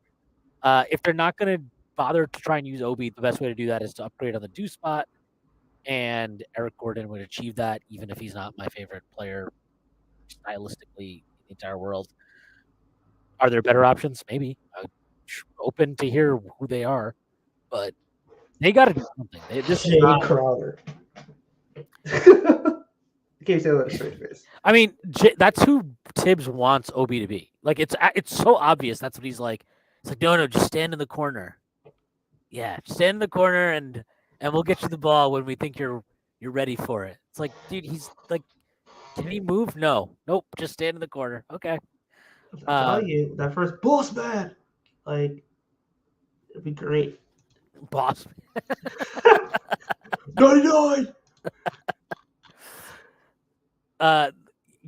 If they're not going to bother to try and use Obi, the best way to do that is to upgrade on the Deuce spot. And Eric Gordon would achieve that, even if he's not my favorite player stylistically in the entire world. Are there better options? Maybe. I'm open to hear who they are, but they got to do something. Jay Crowder. Can't say that straight face. I mean, that's who Tibbs wants Obi to be. Like it's so obvious. That's what he's like. It's like no, just stand in the corner. Yeah, stand in the corner and we'll get you the ball when we think you're ready for it. It's like, dude, he's like, can he move? No, nope, just stand in the corner. Okay. I tell you, that first boss man, like, it'd be great. Boss. 99.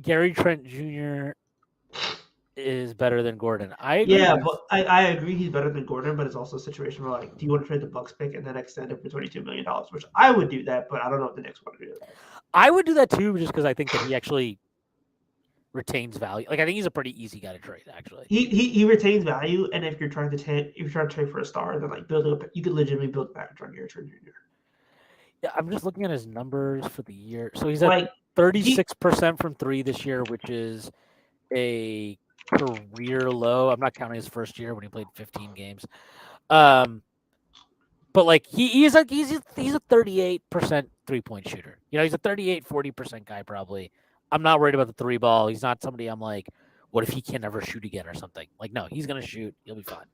Gary Trent Jr. is better than Gordon. I agree. Yeah, but I agree he's better than Gordon, but it's also a situation where like, do you want to trade the Bucks pick and then extend it for $22 million? Which I would do that, but I don't know if the Knicks want to do that. I would do that too, just because I think that he actually retains value. Like I think he's a pretty easy guy to trade. Actually, he retains value, and if you're trying to trade for a star, then like building up, you could legitimately build a package on Gary Trent Jr. Yeah, I'm just looking at his numbers for the year. So he's at 36% from 3 this year, which is a career low. I'm not counting his first year when he played 15 games. But like he's a 38% 3-point shooter. You know, he's a 40% guy probably. I'm not worried about the 3 ball. He's not somebody I'm like, what if he can never shoot again or something? Like, no, he's gonna shoot. He'll be fine.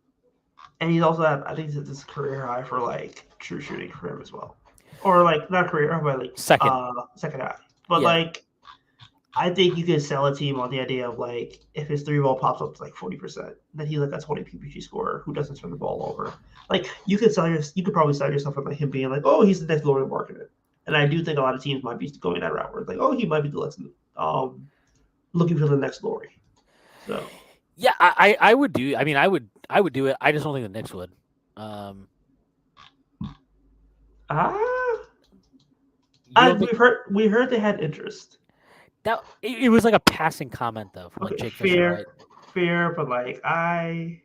And he's also I think this is career high for like true shooting for him as well. Or like not career high, but like second high. But like I think you could sell a team on the idea of like if his three ball pops up to like 40%, then he's like a 20 PPG scorer who doesn't turn the ball over. Like you could probably sell yourself on like him being like, oh, he's the next Laurie Marketing. And I do think a lot of teams might be going that route where it's like, oh, he might be the next, looking for the next Laurie. So Yeah, I would do. I mean, I would do it. I just don't think the Knicks would. We heard they had interest. That it was like a passing comment though from like Jake Fisher, right? Fair, but like I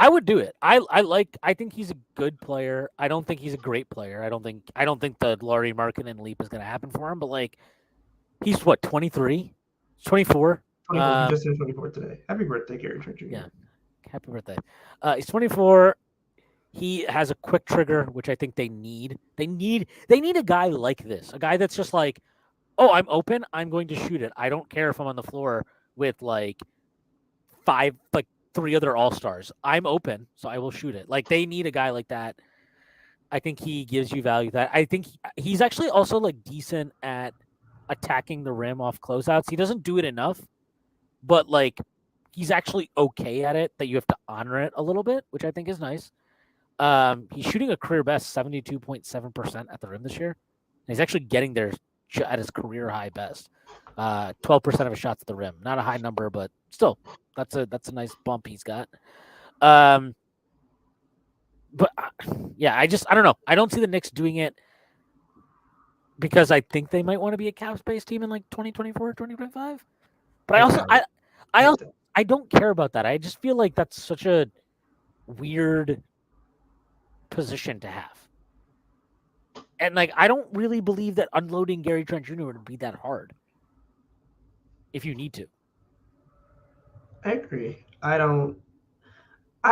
would do it. I think he's a good player. I don't think he's a great player. I don't think the Laurie Markkinen leap is going to happen for him. But like, he's what 23, 24. 24. He just turned 24 today. Happy birthday, Gary Trent Jr. Yeah, happy birthday. He's 24. He has a quick trigger, which I think they need. They need a guy like this, a guy that's just like, oh, I'm open. I'm going to shoot it. I don't care if I'm on the floor with like three other all-stars. I'm open, so I will shoot it. Like they need a guy like that. I think he gives you value. That I think he's actually also like decent at attacking the rim off closeouts. He doesn't do it enough, but like he's actually okay at it. That you have to honor it a little bit, which I think is nice. He's shooting a career best 72.7% at the rim this year. And he's actually getting there at his career high best. 12% of his shots at the rim. Not a high number, but still, that's a nice bump he's got. But yeah, I don't know. I don't see the Knicks doing it because I think they might want to be a cap space team in like 2024, 2025. But I don't care about that. I just feel like that's such a weird position to have. And like I don't really believe that unloading Gary Trent Jr. would be that hard if you need to. I agree. I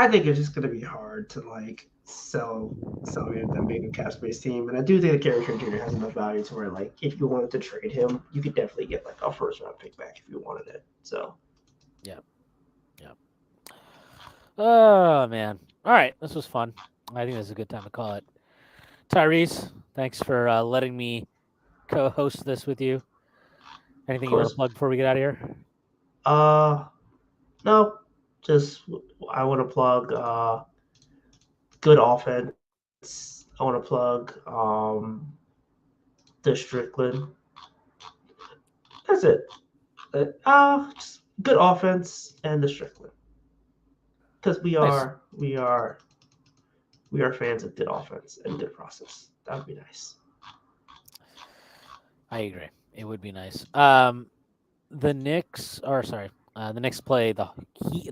think it's just gonna be hard to like sell them being a cap space team. And I do think that Gary Trent Jr. has enough value to where like if you wanted to trade him, you could definitely get like a first round pick back if you wanted it. So yeah. Oh man. All right. This was fun. I think this is a good time to call it. Tyrese, thanks for letting me co-host this with you. Anything you want to plug before we get out of here? No. Just I want to plug good offense. I want to plug the Strickland. That's it. Just good offense and the Strickland. Because we are fans of good offense and good process. That would be nice. I agree. It would be nice. The Knicks play the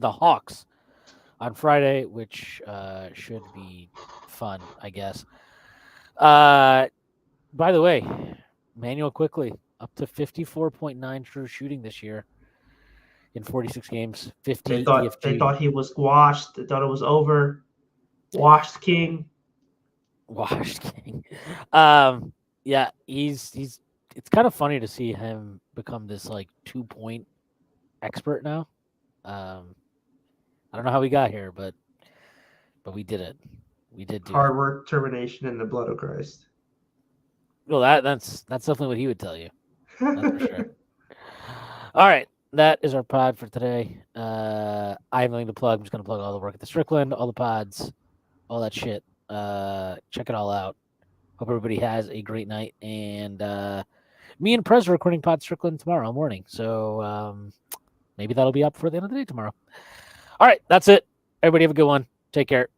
Hawks on Friday, which should be fun, I guess. By the way, Manuel quickly up to 54.9 true shooting this year in 46 games. 50 EFG. They thought he was washed. They thought it was over. Washed King. Yeah, he's. It's kind of funny to see him become this like 2-point expert now. I don't know how we got here, but we did it. We did do hard work, determination, and the blood of Christ. Well, that's definitely what he would tell you. That's for sure. All right, that is our pod for today. I have nothing to plug. I'm just going to plug all the work at the Strickland, all the pods, all that shit. Check it all out. Hope everybody has a great night. And me and Prez are recording Pod Strickland tomorrow morning. So maybe that'll be up before the end of the day tomorrow. All right, that's it. Everybody have a good one. Take care.